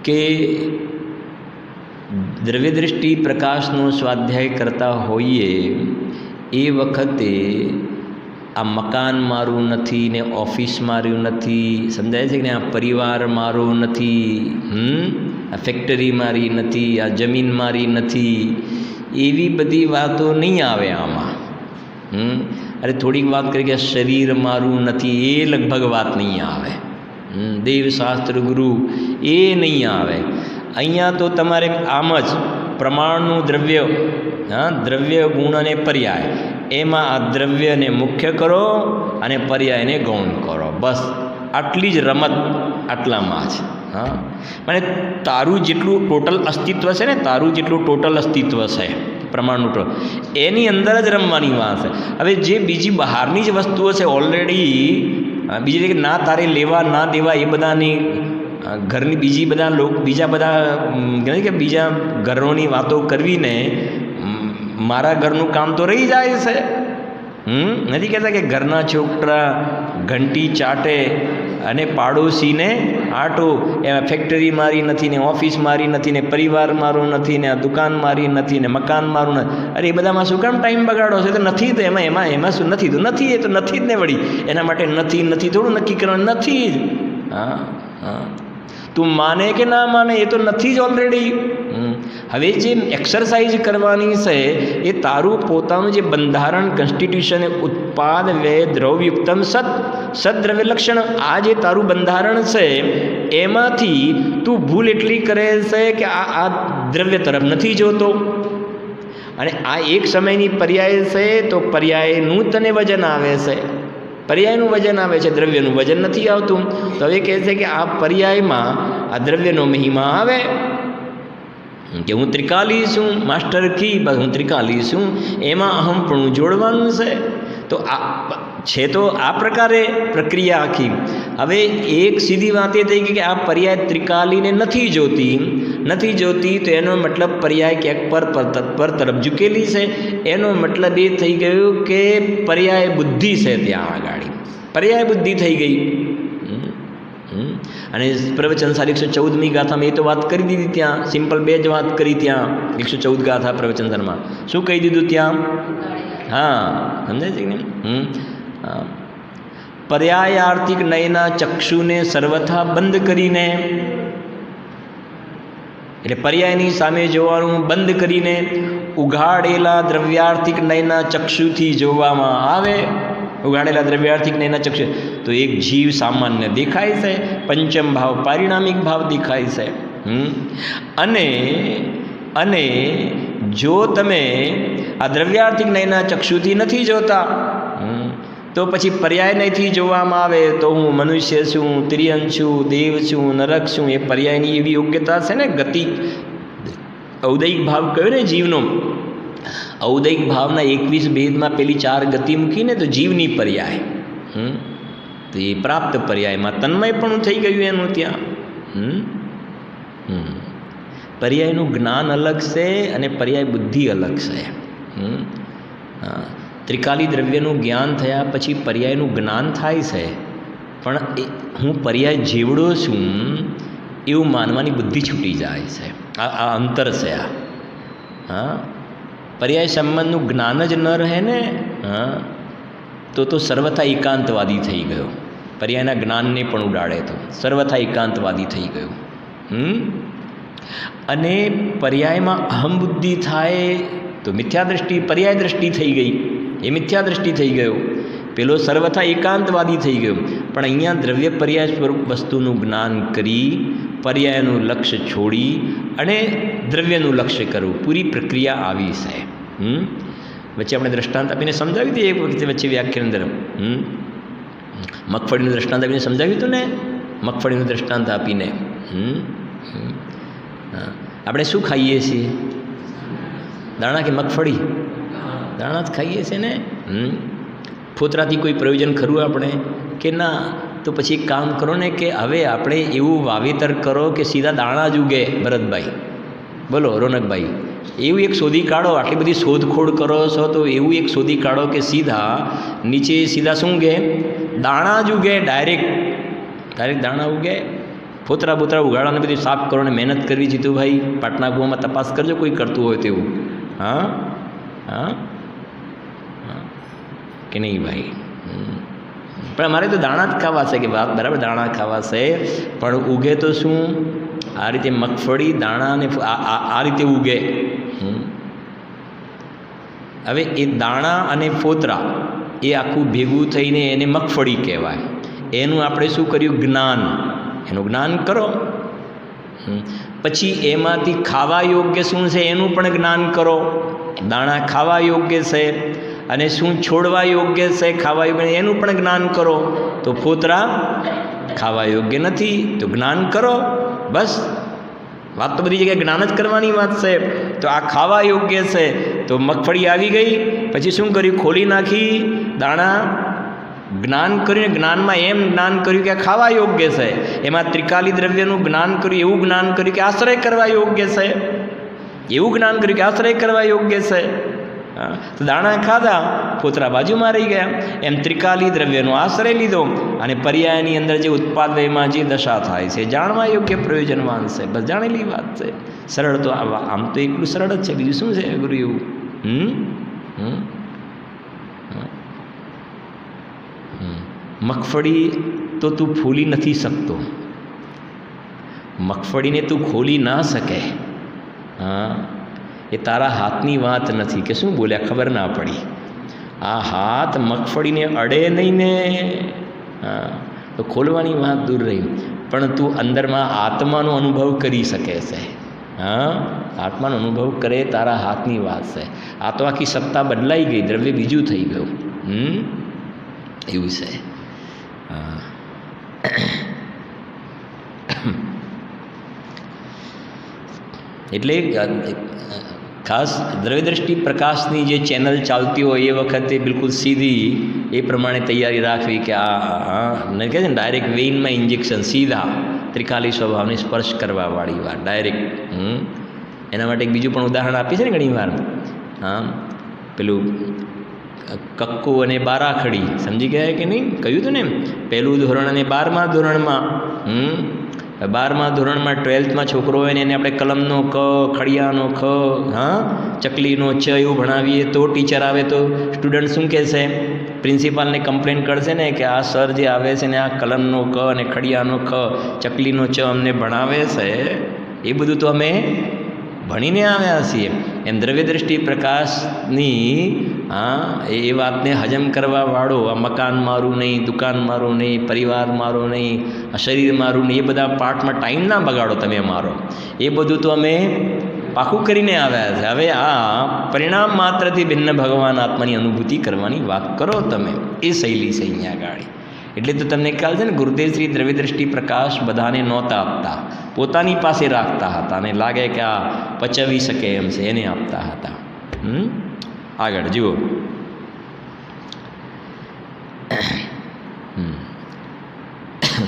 કે દ્રવ્ય દૃષ્ટિ પ્રકાશનો સ્વાધ્યાય કરતા હોઈએ એ વખતે આ મકાન મારું નથી ને ઓફિસ મારું નથી, સમજાય છે કે આ પરિવાર મારો નથી, આ ફેક્ટરી મારી નથી, આ જમીન મારી નથી, એવી બધી વાતો નહીં આવે આમાં. અરે થોડીક વાત કરી કે શરીર મારું નથી, એ લગભગ વાત નહીં આવે. દેવશાસ્ત્ર ગુરુ એ નહીં આવે. અહીંયા તો તમારે આમ જ પ્રમાણનું દ્રવ્ય, દ્રવ્ય ગુણ અને પર્યાય, એમાં આ દ્રવ્યને મુખ્ય કરો અને પર્યાયને ગૌણ કરો, બસ આટલી જ રમત આટલામાં છે. મને તારું જેટલું ટોટલ અસ્તિત્વ છે ને, તારું જેટલું ટોટલ અસ્તિત્વ છે પ્રમાણનું, એની અંદર જ રમવાની વાત છે. હવે જે બીજી બહારની જ વસ્તુઓ છે ઓલરેડી, બીજી રીતે ના તારે લેવા ના દેવા એ બધાની ઘરની બીજા બધા કે બીજા ઘરોની વાતો કરવીને મારા ઘરનું કામ તો રહી જાય છે. નથી કહેતા કે ઘરના છોકરા ઘંટી ચાટે અને પાડોશીને આટો, એમાં ફેક્ટરી મારી નથી ને, ઓફિસ મારી નથી ને, પરિવાર મારો નથી ને, આ દુકાન મારી નથી ને, મકાન મારું નથી. અરે એ બધામાં શું કામ ટાઈમ બગાડો છે? તો નથી તો એમાં શું નથી? તો નથી, એ તો નથી જ ને વળી. એના માટે નથી થોડું નક્કી કરવાનું, નથી જ. તું માને કે ના માને, એ તો નથી જ ઓલરેડી. હવે જે એક્સરસાઇઝ કરવાની છે એ તારું પોતાનું જે બંધારણ, કોન્સ્ટિટ્યુશન, ઉત્પાદ વ્યય દ્રવયુક્તમ સદ્દ્રવ્ય લક્ષણ, આ જે તારું બંધારણ છે એમાંથી તું ભૂલ એટલી કરે છે કે આ દ્રવ્ય તરફ નથી જોતો. અને આ એક સમયની પર્યાય છે, તો પર્યાયનું તને વજન આવે છે, પર્યાયનું વજન આવે છે, દ્રવ્યનું વજન નથી આવતું. તો હવે કહે છે કે આ પર્યાયમાં આ દ્રવ્યનો મહિમા આવે કે હું ત્રિકાલી છું, માસ્ટર કી બસ હું ત્રિકાલી છું, એમાં અહમપણું જોડવાનું છે. તો આ છે તો આ પ્રકારે પ્રક્રિયા આખી. હવે એક સીધી વાત એ થઈ ગઈ કે આ પર્યાય ત્રિકાલીને નથી જોતી, તો એનો મતલબ પર્યાય ક્યાંક પર તરફ ઝૂકેલી છે. એનો મતલબ એ થઈ ગયું કે પર્યાય બુદ્ધિ છે, ત્યાં આગળ પર્યાય બુદ્ધિ થઈ ગઈ. અને પ્રવચન સારી 114મી ગાથામાં એ તો વાત કરી દીધી, ત્યાં સિમ્પલ 2 જ વાત કરી. ત્યાં 114 ગાથા પ્રવચનમાં શું કહી દીધું ત્યાં? સમજાય છે કે નહીં? પર્યાયાર્થિક નયના ચક્ષુને સર્વથા બંધ કરીને, એટલે પર્યાયની સામે જોવાનું બંધ કરીને ઉઘાડેલા દ્રવ્યાર્થિક નયના ચક્ષુથી જોવામાં આવે. ઉઘાડેલા દ્રવ્યાર્થિક નયના ચક્ષુ તો એક જીવ સામાન્ય દેખાય છે, પંચમ ભાવ પારિણામિક ભાવ દેખાય છે. અને જો તમે આ દ્રવ્યાર્થિક નયના ચક્ષુથી નથી જોતા, તો પછી પર્યાયથી જોવામાં આવે તો હું મનુષ્ય છું, તિર્યન છું, દેવ છું, નરક છું, એ પર્યાયની એવી યોગ્યતા છે ને. ગતિ ઔદૈહિક ભાવ કયો ને જીવનો, ઔદૈહિક ભાવના 21 ભેદમાં પેલી 4 ગતિ મૂકીને તો જીવની પર્યાય, તો એ પ્રાપ્ત પર્યાયમાં તન્મય પણ થઈ ગયું એનું ત્યાં. પર્યાયનું જ્ઞાન અલગ છે અને પર્યાય બુદ્ધિ અલગ છે. ત્રિકાલી દ્રવ્યનું જ્ઞાન થયા પછી પર્યાયનું જ્ઞાન થાય છે, પણ હું પર્યાય જેવડો છું એવું માનવાની બુદ્ધિ છૂટી જાય છે. આ અંતર છે આ. હા, પર્યાય સંબંધનું જ્ઞાન જ ન રહે ને, તો સર્વથા એકાંતવાદી થઈ ગયો. પર્યાયના જ્ઞાનને પણ ઉડાડે તો સર્વથા એકાંતવાદી થઈ ગયો. અને પર્યાયમાં અહમ બુદ્ધિ થાય તો મિથ્યા દૃષ્ટિ, પર્યાય દૃષ્ટિ થઈ ગઈ, એ મિથ્યા દૃષ્ટિ થઈ ગયો. પેલો સર્વથા એકાંતવાદી થઈ ગયો. પણ અહીંયા દ્રવ્ય પર્યાય સ્વરૂપ વસ્તુનું જ્ઞાન કરી પર્યાયનું લક્ષ્ય છોડી અને દ્રવ્યનું લક્ષ્ય કરવું, પૂરી પ્રક્રિયા આવી છે. વચ્ચે આપણે દ્રષ્ટાંત આપીને સમજાવી હતી એક વખતે વચ્ચે વ્યાખ્યાન અંદર. મગફળીનું દ્રષ્ટાંત આપીને સમજાવ્યું હતું ને, મગફળીનું દ્રષ્ટાંત આપીને. આપણે શું ખાઈએ છીએ? દાણા કે મગફળી? દાણા જ ખાઈએ છીએ ને. ફોતરાથી કોઈ પ્રયોજન ખરું આપણે કે ના? તો પછી એક કામ કરો ને કે હવે આપણે એવું વાવેતર કરો કે સીધા દાણા જ ઉગે. ભરતભાઈ બોલો, રોનકભાઈ, એવું એક શોધી કાઢો. આટલી બધી શોધખોળ કરો છો તો એવું એક શોધી કાઢો કે સીધા નીચે સીધા શું ઉગે? દાણા જ ઉગે. ડાયરેક્ટ દાણા ઉગે. ફોતરા બોતરા ઉગાડવાને બધી સાફ કરો ને મહેનત કરવી. જીતુભાઈ પાટના ગુવામાં તપાસ કરજો કોઈ કરતું હોય તેવું. હા હા કે નહીં ભાઈ? પણ અમારે તો દાણા જ ખાવા છે કે બરાબર, દાણા ખાવા છે. પણ ઉગે તો શું? આ રીતે મગફળી દાણા ને આ રીતે ઉગે. હવે એ દાણા અને ફોતરા એ આખું ભેગું થઈને એને મગફળી કહેવાય. એનું આપણે શું કર્યું? જ્ઞાન. એનું જ્ઞાન કરો. પછી એમાંથી ખાવા યોગ્ય શું છે એનું પણ જ્ઞાન કરો. દાણા ખાવા યોગ્ય છે અને શું છોડવા યોગ્ય છે, ખાવા યોગ્ય એનું પણ જ્ઞાન કરો. તો ફોતરા ખાવા યોગ્ય નથી તો જ્ઞાન કરો. બસ, વાત તો બધી જગ્યાએ જ્ઞાન જ કરવાની વાત છે. તો આ ખાવા યોગ્ય છે તો મગફળી આવી ગઈ. પછી શું કર્યું? ખોલી નાખી, દાણા જ્ઞાન કર્યું. જ્ઞાનમાં એમ જ્ઞાન કર્યું કે આ ખાવા યોગ્ય છે. એમાં ત્રિકાલી દ્રવ્યનું જ્ઞાન કર્યું, એવું જ્ઞાન કર્યું કે આશ્રય કરવા યોગ્ય છે. એવું જ્ઞાન કર્યું કે આશ્રય કરવા યોગ્ય છે. તો દાણા ખાધા, ફોતરા બાજુમાં રહી ગયા. એમ ત્રિકાલી દ્રવ્યનો આશ્રય લીધો અને પર્યાયની અંદર જે ઉત્પાદયમાં જે દશા થાય છે જાણવા યોગ્ય પ્રયોજનવાન છે. બસ જાણેલી વાત છે. સરળ તો આમ તો એટલું સરળ જ છે, બીજું શું છે ગુરુ એવું? મગફળી તો તું ફૂલી નથી શકતો. મગફળીને તું ખોલી ના શકે. હા, એ તારા હાથની વાત નથી કે શું બોલ્યા ખબર ના પડી. આ હાથ મગફળીને અડે નહીં ને, હા, તો ખોલવાની વાત દૂર રહી. પણ તું અંદરમાં આત્માનો અનુભવ કરી શકે છે. હા, આત્માનો અનુભવ કરે તારા હાથની વાત છે. આ તો આખી સત્તા બદલાઈ ગઈ, દ્રવ્ય બીજું થઈ ગયું. એવું છે. એટલે ખાસ દ્રવ્યદ્રષ્ટિ પ્રકાશની જે ચેનલ ચાલતી હોય એ વખતે બિલકુલ સીધી એ પ્રમાણે તૈયારી રાખવી કે આ કહે છે ને ડાયરેક્ટ વેઇનમાં ઇન્જેક્શન, સીધા ત્રિકાલી સ્વભાવને સ્પર્શ કરવાવાળી વાત ડાયરેક્ટ. એના માટે એક બીજું પણ ઉદાહરણ આપી છે ને ઘણી વાર. હા, પેલું કક્કુ અને બારાખડી સમજી ગયા કે નહીં? કહ્યું હતું ને, પહેલું ધોરણ અને 12મા ધોરણમાં 12મા ધોરણમાં 12થમાં છોકરો હોય ને એને આપણે કલમનો ક, ખડિયાનો ખ, હા, ચકલીનો ચ એવું ભણાવીએ તો ટીચર આવે તો સ્ટુડન્ટ શું કહેશે? પ્રિન્સિપાલને કમ્પ્લેન કરશે ને કે આ સર જે આવે છે ને આ કલમનો ક અને ખડિયાનો ખ, ચકલીનો ચ અમને ભણાવે છે, એ બધું તો અમે ભણીને આવ્યા છીએ. એમ દ્રવ્યદ્રષ્ટિ પ્રકાશની એ વાતને હજમ કરવાવાળો, આ મકાન મારું નહીં, દુકાન મારું નહીં, પરિવાર મારો નહીં, આ શરીર મારું નહીં, એ બધા પાઠમાં ટાઈમ ના બગાડો તમે મારો. એ બધું તો અમે પાકું કરીને આવ્યા છે. હવે આ પરિણામ માત્રથી ભિન્ન ભગવાન આત્માની અનુભૂતિ કરવાની વાત કરો તમે, એ શૈલી છે અહીંયા ગાડી. એટલે તો તમને ખ્યાલ છે ને, ગુરુદેવ શ્રી દ્રવ્ય દ્રષ્ટિ પ્રકાશ બધાને નહોતા આપતા, પોતાની પાસે રાખતા હતા, અને લાગે કે આ પચવી શકે એમ છે એને આપતા હતા. આગળ જુઓ.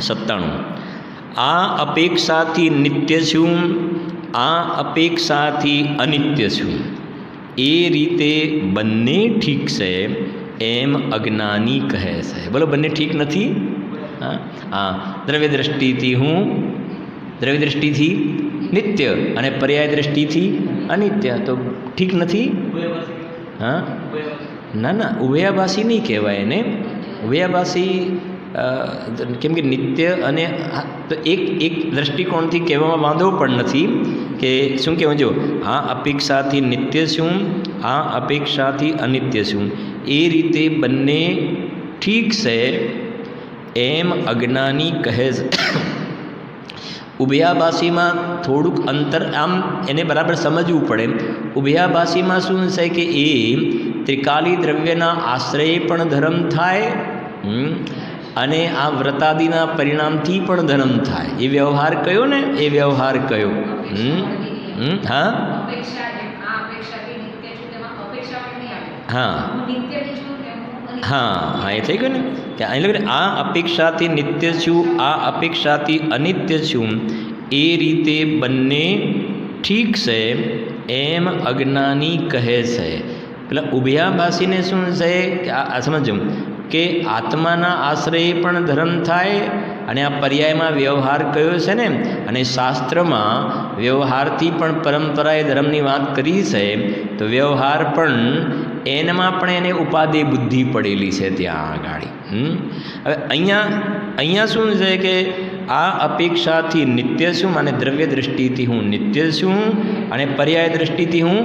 સત્તાણું. આ અપેક્ષાથી નિત્ય છું, આ અપેક્ષાથી અનિત્ય છું, એ રીતે બંને ઠીક છે એમ અજ્ઞાની કહે છે. બોલો, બંને ઠીક નથી? હા, દ્રવ્ય દ્રષ્ટિથી હું, દ્રવ્ય દ્રષ્ટિથી નિત્ય અને પર્યાય દ્રષ્ટિથી અનિત્ય, તો ઠીક નથી? હા, ના ના, ઉભયાભાસી નહીં કહેવાય એને. ઉભયાભાસી કેમ કે નિત્ય અને તો એક દ્રષ્ટિકોણથી કહેવામાં વાંધો પણ નથી કે શું કહેવાય. જો આ અપેક્ષાથી નિત્ય છું, આ અપેક્ષાથી અનિત્ય છું, એ રીતે બંને ઠીક છે એમ અજ્ઞાની કહે છે. ઉભયાભાસીમાં થોડુંક અંતર, આમ એને બરાબર સમજવું પડે. ઉભયાભાસીમાં શું છે કે એ ત્રિકાલી દ્રવ્યના આશ્રય પણ ધર્મ થાય, અને આ વ્રતાદિના પરિણામથી પણ ધર્મ થાય. એ વ્યવહાર કયો ને, એ વ્યવહાર કયો. હા હા હા હા, એ થઈ ગયું ને કે અહીં લખે આ અપેક્ષાથી નિત્ય છું, આ અપેક્ષાથી અનિત્ય છું, એ રીતે બંને ઠીક છે એમ અજ્ઞાની કહે છે. એટલે ઉભયાભાસીને શું છે કે આ સમજો કે આત્માના આશ્રય પણ ધર્મ થાય, અને આ પર્યાયમાં વ્યવહાર કયો છે ને, અને શાસ્ત્રમાં વ્યવહારથી પણ પરંપરાએ ધર્મની વાત કરી છે, તો વ્યવહાર પણ એનામાં પણ એને ઉપાધિ બુદ્ધિ પડેલી છે ત્યાં આગળ. હવે અહીંયા શું છે કે આ અપેક્ષાથી નિત્ય છું, અને દ્રવ્ય દ્રષ્ટિથી હું નિત્ય છું, અને પર્યાય દ્રષ્ટિથી હું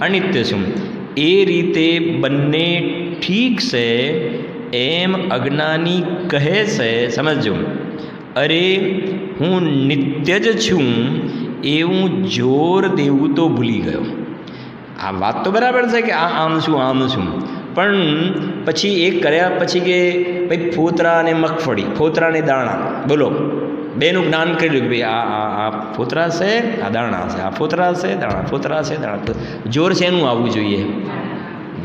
અનિત્ય છું, એ રીતે બંને ઠીક છે એમ અજ્ઞાની કહે છે. સમજો, અરે હું નિત્ય જ છું એવું જોર દેવું તો ભૂલી ગયો. આ વાત તો બરાબર છે કે આ આમ છું આમ છું, પણ પછી એ કર્યા પછી કે ભાઈ ફોતરા અને મગફળી, ફોતરા અને દાણા, બોલો બેનું જ્ઞાન કરી લ્યું કે ભાઈ આ ફોતરા છે, આ દાણા છે, આ ફોતરા છે, દાણા, ફોતરા છે, દાણા. જોર છે એનું આવવું જોઈએ,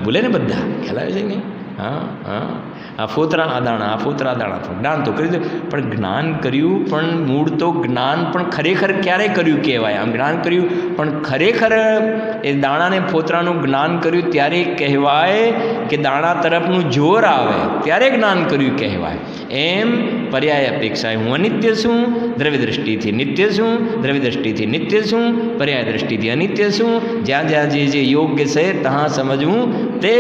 બોલે ને બધા, ખ્યાલ આવે છે ને? હા હા, આ ફોતરા આ દાણા, આ ફોતરા દાણા, જ્ઞાન તો કરી દે, પણ જ્ઞાન કર્યું, પણ મૂળ તો જ્ઞાન પણ ખરેખર ક્યારે કર્યું કહેવાય? આમ જ્ઞાન કર્યું, પણ ખરેખર એ દાણાને ફોતરાનું જ્ઞાન કર્યું ત્યારે કહેવાય કે દાણા તરફનું જોર આવે ત્યારે જ્ઞાન કર્યું કહેવાય. એમ પર્યાય અપેક્ષા હું અનિત્ય છું, દ્રવ્ય દ્રષ્ટિથી નિત્ય છું, દ્રવ્ય દ્રષ્ટિથી નિત્ય છું, પર્યાય દ્રષ્ટિથી અનિત્ય છું. જ્યાં જ્યાં જે યોગ્ય છે ત્યાં સમજવું તે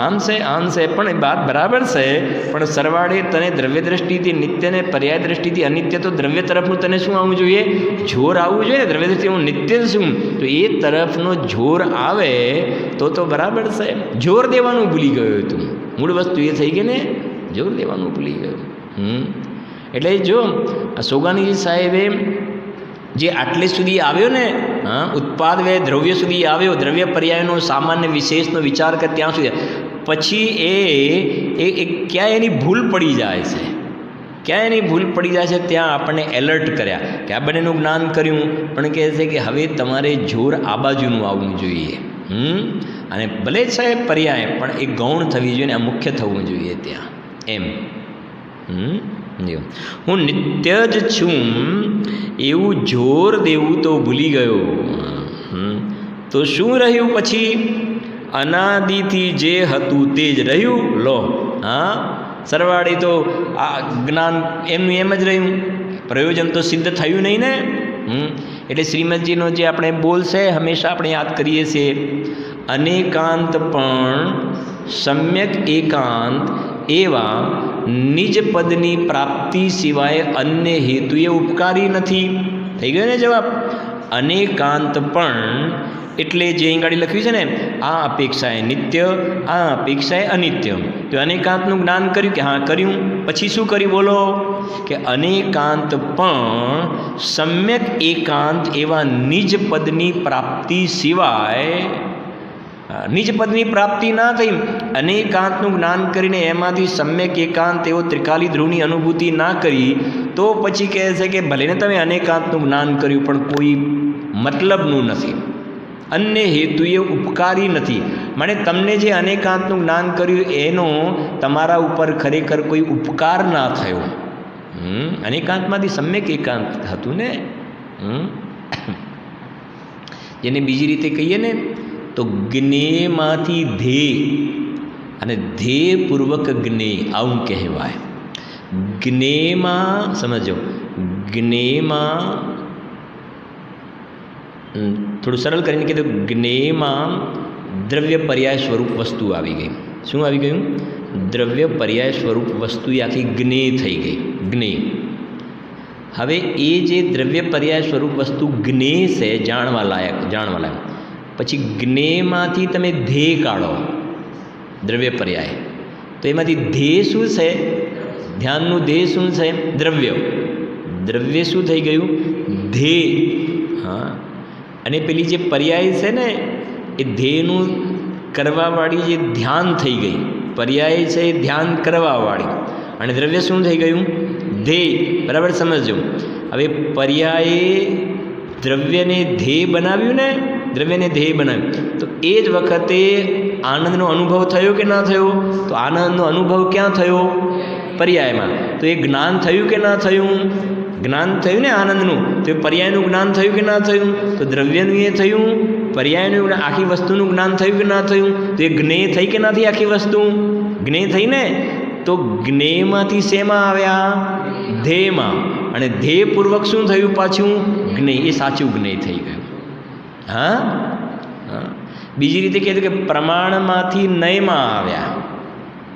આમ છે આમ છે, પણ એ વાત બરાબર છે, પણ સરવાળે તને દ્રવ્ય દ્રષ્ટિથી નિત્ય ને પર્યાય દ્રષ્ટિથી અનિત્ય, તો દ્રવ્ય તરફનું તને શું આવવું જોઈએ? જોર આવવું જોઈએ. દ્રવ્ય દ્રષ્ટિ હું નિત્ય છું, તો એ તરફનો જોર આવે તો બરાબર છે. જોર દેવાનું ભૂલી ગયો તું, મૂળ વસ્તુ એ થઈ ગઈ ને, જોર દેવાનું ભૂલી ગયો. એટલે જો સોગાનીજી સાહેબે જે આટલે સુધી આવ્યો ને, ઉત્પાદ વે દ્રવ્ય સુધી આવ્યો, દ્રવ્ય પર્યાયનો સામાન્ય વિશેષનો વિચાર કરે ત્યાં સુધી, પછી એ ક્યાં એની ભૂલ પડી જાય છે, ક્યાં એની ભૂલ પડી જાય છે ત્યાં આપણને એલર્ટ કર્યા કે આ બંનેનું જ્ઞાન કર્યું, પણ કહે છે કે હવે તમારે જોર આ બાજુનું આવવું જોઈએ. અને ભલે છે પર્યાય, પણ એ ગૌણ થવી જોઈએ ને આ મુખ્ય થવું જોઈએ ત્યાં. એમ હું નિત્ય જ છું એવું જોર દેવું તો ભૂલી ગયો. તો શું રહ્યું પછી? અનાદિથી જે હતું તે જ રહ્યું. લો, હા, સરવાળે તો આ જ્ઞાન એમનું એમ જ રહ્યું, પ્રયોજન તો સિદ્ધ થયું નહીં ને. એટલે શ્રીમદજીનો જે આપણે બોલ છે હંમેશા આપણે યાદ કરીએ છીએ, અનેકાંત પણ સમ્યક એકાંત એવા નિજ પદની પ્રાપ્તિ સિવાય અન્ય હેતુએ ઉપકારી નથી. થઈ ગયો ને જવાબ? અનેકાંત પણ એટલે જે અહીં ગાડી લખ્યું છે ને, આ અપેક્ષા એ નિત્ય, આ અપેક્ષા એ અનિત્ય. તો અનેકાંતનું જ્ઞાન કર્યું કે હા કર્યું. પછી શું કર્યું બોલો? કે અનેકાંત પણ સમ્યક એકાંત એવા નિજ પદની પ્રાપ્તિ સિવાય, નિજ પદની પ્રાપ્તિ ના થઈ, અનેકાંતનું જ્ઞાન કરીને એમાંથી સમ્યક એકાંત એવો ત્રિકાલી ધ્રુવની અનુભૂતિ ના કરી, તો પછી કહે છે કે ભલે ને તમે અનેકાંતનું જ્ઞાન કર્યું પણ કોઈ મતલબનું નથી, અન્ય હેતુએ ઉપકારી નથી. માટે તમને જે અનેકાંતનું જ્ઞાન કર્યું એનો તમારા ઉપર ખરેખર કોઈ ઉપકાર ના થયો. અનેકાંતમાંથી સમ્યક એકાંત હતું ને. જેને બીજી રીતે કહીએ ને તો જ્ઞેયમાંથી ધ્યેય અને ધ્યેયપૂર્વક જ્ઞેય, આવું કહેવાય. જ્ઞેયમાં સમજો, જ્ઞેયમાં થોડું સરળ કરીને કીધું, જ્ઞેયમાં દ્રવ્ય પર્યાય સ્વરૂપ વસ્તુ આવી ગઈ. શું આવી ગયું? દ્રવ્ય પર્યાય સ્વરૂપ વસ્તુ આખી જ્ઞેય થઈ ગઈ. જ્ઞેય. હવે એ જે દ્રવ્ય પર્યાય સ્વરૂપ વસ્તુ જ્ઞેય છે, જાણવા લાયક, પછી જ્ઞેયમાંથી તમે ધ્યેય કાઢો, દ્રવ્ય પર્યાય, તો એમાંથી ધ્યેય શું છે? ધ્યાનનું ધ્યેય શું છે? દ્રવ્ય. દ્રવ્ય શું થઈ ગયું? ધ્યેય. હા. અને પેલી જે પર્યાય છે ને એ ધ્યેયનું કરવાવાળી જે ધ્યાન થઈ ગઈ. પર્યાય છે એ ધ્યાન કરવાવાળી, અને દ્રવ્ય શું થઈ ગયું? ધ્યેય. બરાબર સમજો. હવે પર્યાયે દ્રવ્યને ધ્યેય બનાવ્યું ને, દ્રવ્યને ધ્યેય બનાવ્યું, તો એ જ વખતે આનંદનો અનુભવ થયો કે ના થયો? તો આનંદનો અનુભવ ક્યાં થયો? પર્યાયમાં. તો એ જ્ઞાન થયું કે ના થયું? જ્ઞાન થયું ને આનંદનું. તો એ પર્યાયનું જ્ઞાન થયું કે ના થયું? તો દ્રવ્યનું એ થયું, પર્યાયનું આખી વસ્તુનું જ્ઞાન થયું કે ના થયું? તો એ જ્ઞેય થઈ કે નથી? આખી વસ્તુ જ્ઞેય થઈ ને. તો જ્ઞેયમાંથી શેમાં આવ્યા? ધ્યેયમાં. અને ધ્યેયપૂર્વક શું થયું પાછું? જ્ઞેય. એ સાચું જ્ઞેય થઈ ગયું. હા. બીજી રીતે કહેતું કે પ્રમાણમાંથી નયમાં આવ્યા.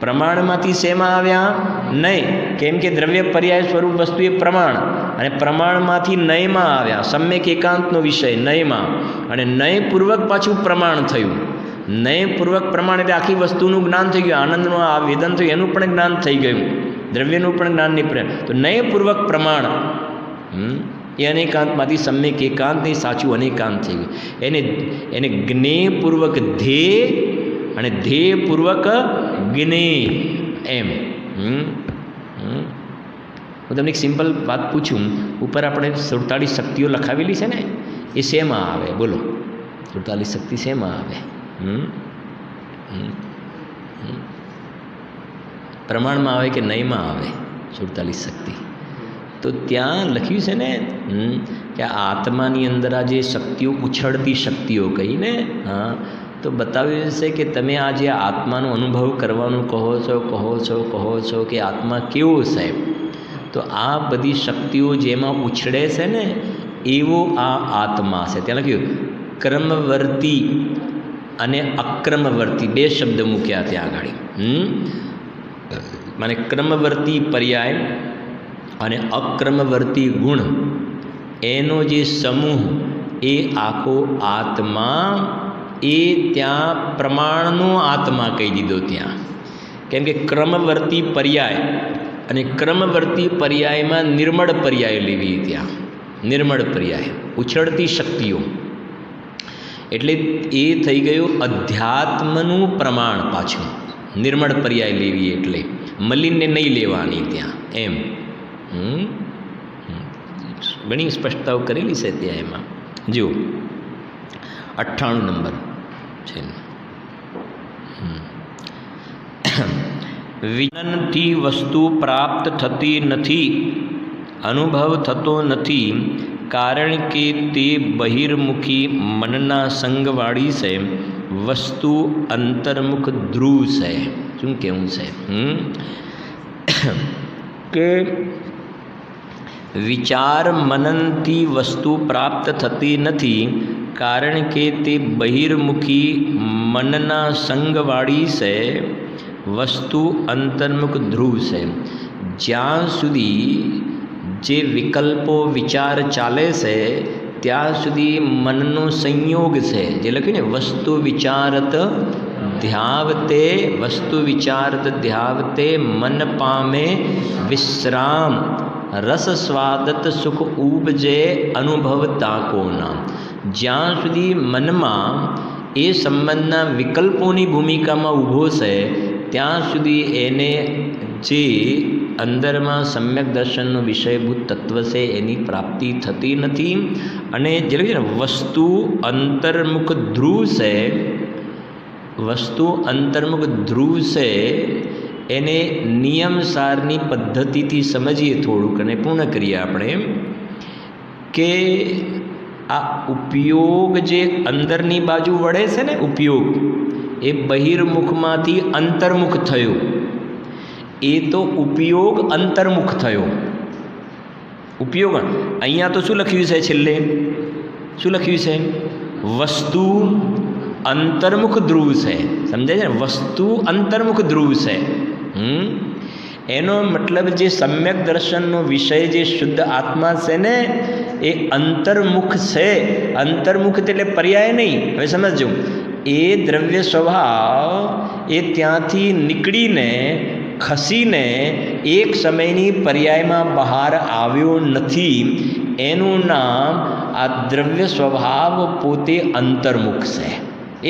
પ્રમાણમાંથી શેમાં આવ્યા? નય. કેમ કે દ્રવ્ય પર્યાય સ્વરૂપ વસ્તુ એ પ્રમાણ, અને પ્રમાણમાંથી નયમાં આવ્યા. સમ્યક એકાંતનો વિષય નયમાં, અને નયપૂર્વક પાછું પ્રમાણ થયું. નયપૂર્વક પ્રમાણ એટલે આખી વસ્તુનું જ્ઞાન થઈ ગયું. આનંદનું આ વેદન થયું, એનું પણ જ્ઞાન થઈ ગયું. દ્રવ્યનું પણ જ્ઞાન નહીં પડે. તો નયપૂર્વક પ્રમાણ એ અનેકાંતમાંથી સમ્યક એકાંતની સાચું અનેકાંત થઈ ગયું. એને જ્ઞેયપૂર્વક ધ્યેય અને ધ્યેયપૂર્વક જ્ઞેય, એમ. હું તમને એક સિમ્પલ વાત પૂછું. ઉપર આપણે 47 શક્તિઓ લખાવેલી છે ને, એ શેમાં આવે બોલો? 47 શક્તિ શેમાં આવે? પ્રમાણમાં આવે કે નયમાં આવે? 47 શક્તિ. તો ત્યાં લખ્યું છે ને કે આત્માની અંદર આ જે શક્તિઓ, ઉછળતી શક્તિઓ કહીને, હા, તો બતાવ્યું છે કે તમે આ જે આત્માનો અનુભવ કરવાનું કહો છો કે આત્મા કેવો છે, તો આ બધી શક્તિઓ જેમાં ઉછળે છે ને એવો આ આત્મા છે. ત્યાં લખ્યું ક્રમવર્તી અને અક્રમવર્તી, બે શબ્દ મૂક્યા ત્યાં આગળ. મને ક્રમવર્તી પર્યાય અને અક્રમવર્તી ગુણ, એનો જે સમૂહ, એ આખો આત્મા, એ ત્યાં પ્રમાણનો આત્મા કહી દીધો ત્યાં. કેમ કે ક્રમવર્તી પર્યાય અને ક્રમવર્તી પર્યાયમાં નિર્મળ પર્યાય લેવી. ત્યાં નિર્મળ પર્યાય, ઉછળતી શક્તિઓ, એટલે એ થઈ ગયું અધ્યાત્મનું પ્રમાણ. પાછું નિર્મળ પર્યાય લેવી એટલે મલિનને નહીં લેવાની ત્યાં, એમ. ઘણી સ્પષ્ટતાઓ કરેલી છે ત્યાં. એમાં જુઓ 98 નંબર છે. વિજ્ઞાનથી વસ્તુ પ્રાપ્ત થતી નથી, અનુભવ થતો નથી, કારણ કે તે બહિર્મુખી મનના સંગવાળી છે. વસ્તુ અંતર્મુખ ધ્રુવ છે. શું કહેવું છે? કે વિચાર મનનથી વસ્તુ પ્રાપ્ત થતી નથી, કારણ કે તે બહિર્મુખી મનના સંગવાળી છે. વસ્તુ અંતર્મુખ ધ્રુવ છે. જ્યાં સુધી જે વિકલ્પો વિચાર ચાલે છે ત્યાં સુધી મનનો સંયોગ છે, જે લખ્યું ને વસ્તુ વિચારત ધ્યાવતે, વસ્તુ વિચારત ધ્યાવતે મન પામે વિશ્રામ, રસ સ્વાદત સુખ ઉપજે અનુભવ તાકો નામ. જ્યાં સુધી મનમાં એ સંબંધના વિકલ્પોની ભૂમિકામાં ઊભો છે ત્યાં સુધી એને જે અંદરમાં સમ્યક દર્શનનો વિષયભૂત તત્વ છે એની પ્રાપ્તિ થતી નથી. અને જે લખ્યું છે ને વસ્તુ અંતર્મુખ ધ્રુવ છે, વસ્તુ અંતર્મુખ ધ્રુવ છે એને નિયમસારની પદ્ધતિથી સમજીએ થોડુંક અને પૂર્ણ કરીએ આપણે કે આ ઉપયોગ જે અંદરની બાજુ વળે છે ને, ઉપયોગ એ બહિર્મુખમાંથી અંતર્મુખ થયો, એ તો ઉપયોગ અંતર્મુખ થયો. ઉપયોગ અહીંયા તો શું લખ્યું છે, છેલ્લે શું લખ્યું છે? વસ્તુ અંતર્મુખ ધ્રુવ છે. સમજાય છે ને? વસ્તુ અંતર્મુખ ધ્રુવ છે. એનો મતલબ જે સમ્યક દર્શનનો વિષય જે શુદ્ધ આત્મા છે ને એ અંતર્મુખ છે. અંતર્મુખ એટલે પર્યાય નહીં. હવે સમજજો, એ દ્રવ્ય સ્વભાવ એ ત્યાંથી નીકળીને ખસીને એક સમયની પર્યાયમાં બહાર આવ્યો નથી. એનું નામ આ દ્રવ્ય સ્વભાવ પોતે અંતર્મુખ છે.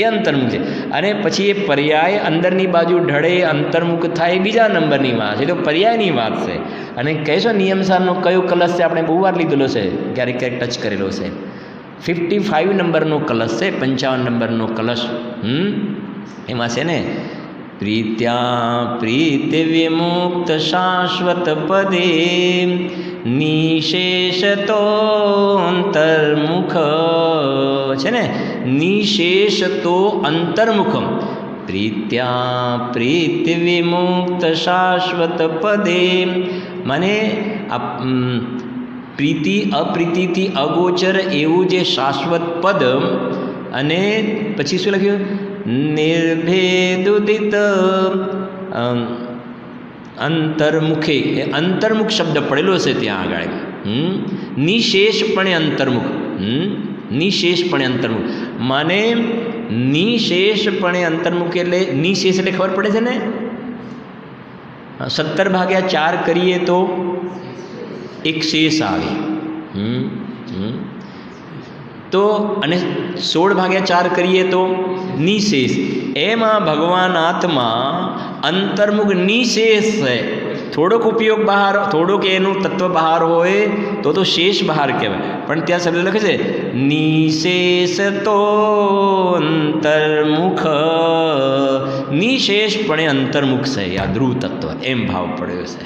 એ અંતર્મુખ છે. અને પછી એ પર્યાય અંદરની બાજુ ઢળે, અંતર્મુખ થાય, બીજા નંબરની વાત છે. તો પર્યાયની વાત છે. અને કહેશો નિયમસારનો કયો કલશ છે? આપણે બહુ વાર લીધેલો છે, ક્યારેક ક્યારેક ટચ કરેલો છે. 55 નંબરનો કલશ છે, 55 નંબરનો કલશ. એમાં છે ને પ્રીત્યા પ્રીતિ વિમુક્ત શાશ્વત પદે નિશેષતો અંતર્મુખ છે ને, નિશેષતો અંતર્મુખમ પ્રીત્યા પ્રીતિ વિમુક્ત શાશ્વત પદે. મને પ્રીતિ અપ્રીતિથી અગોચર એવું જે શાશ્વત પદ. અને પછી શું લખ્યું? નિર્ભેદુદિત અંતર્મુખે. એ અંતર્મુખ શબ્દ પડેલો છે ત્યાં આગળ. નિશેષપણે અંતર્મુખ. નિશેષપણે અંતર્મુખ માને નિશેષપણે અંતર્મુખ એટલે નિશેષ એટલે ખબર પડે છે ને, 17/4 કરીએ તો એક શેષ આવે. તો અને 16/4 કરીએ તો નિશેષ. એમાં ભગવાન આત્મા અંતર્મુખ નિશેષ છે. થોડોક ઉપયોગ બહાર, થોડોક એનું તત્વ બહાર હોય તો શેષ બહાર કહેવાય. પણ ત્યાં શબ્દ લખે છે નિશેષ તો અંતર્મુખ. નિશેષપણે અંતર્મુખ છે આ ધ્રુવ તત્વ, એમ ભાવ પડ્યો છે.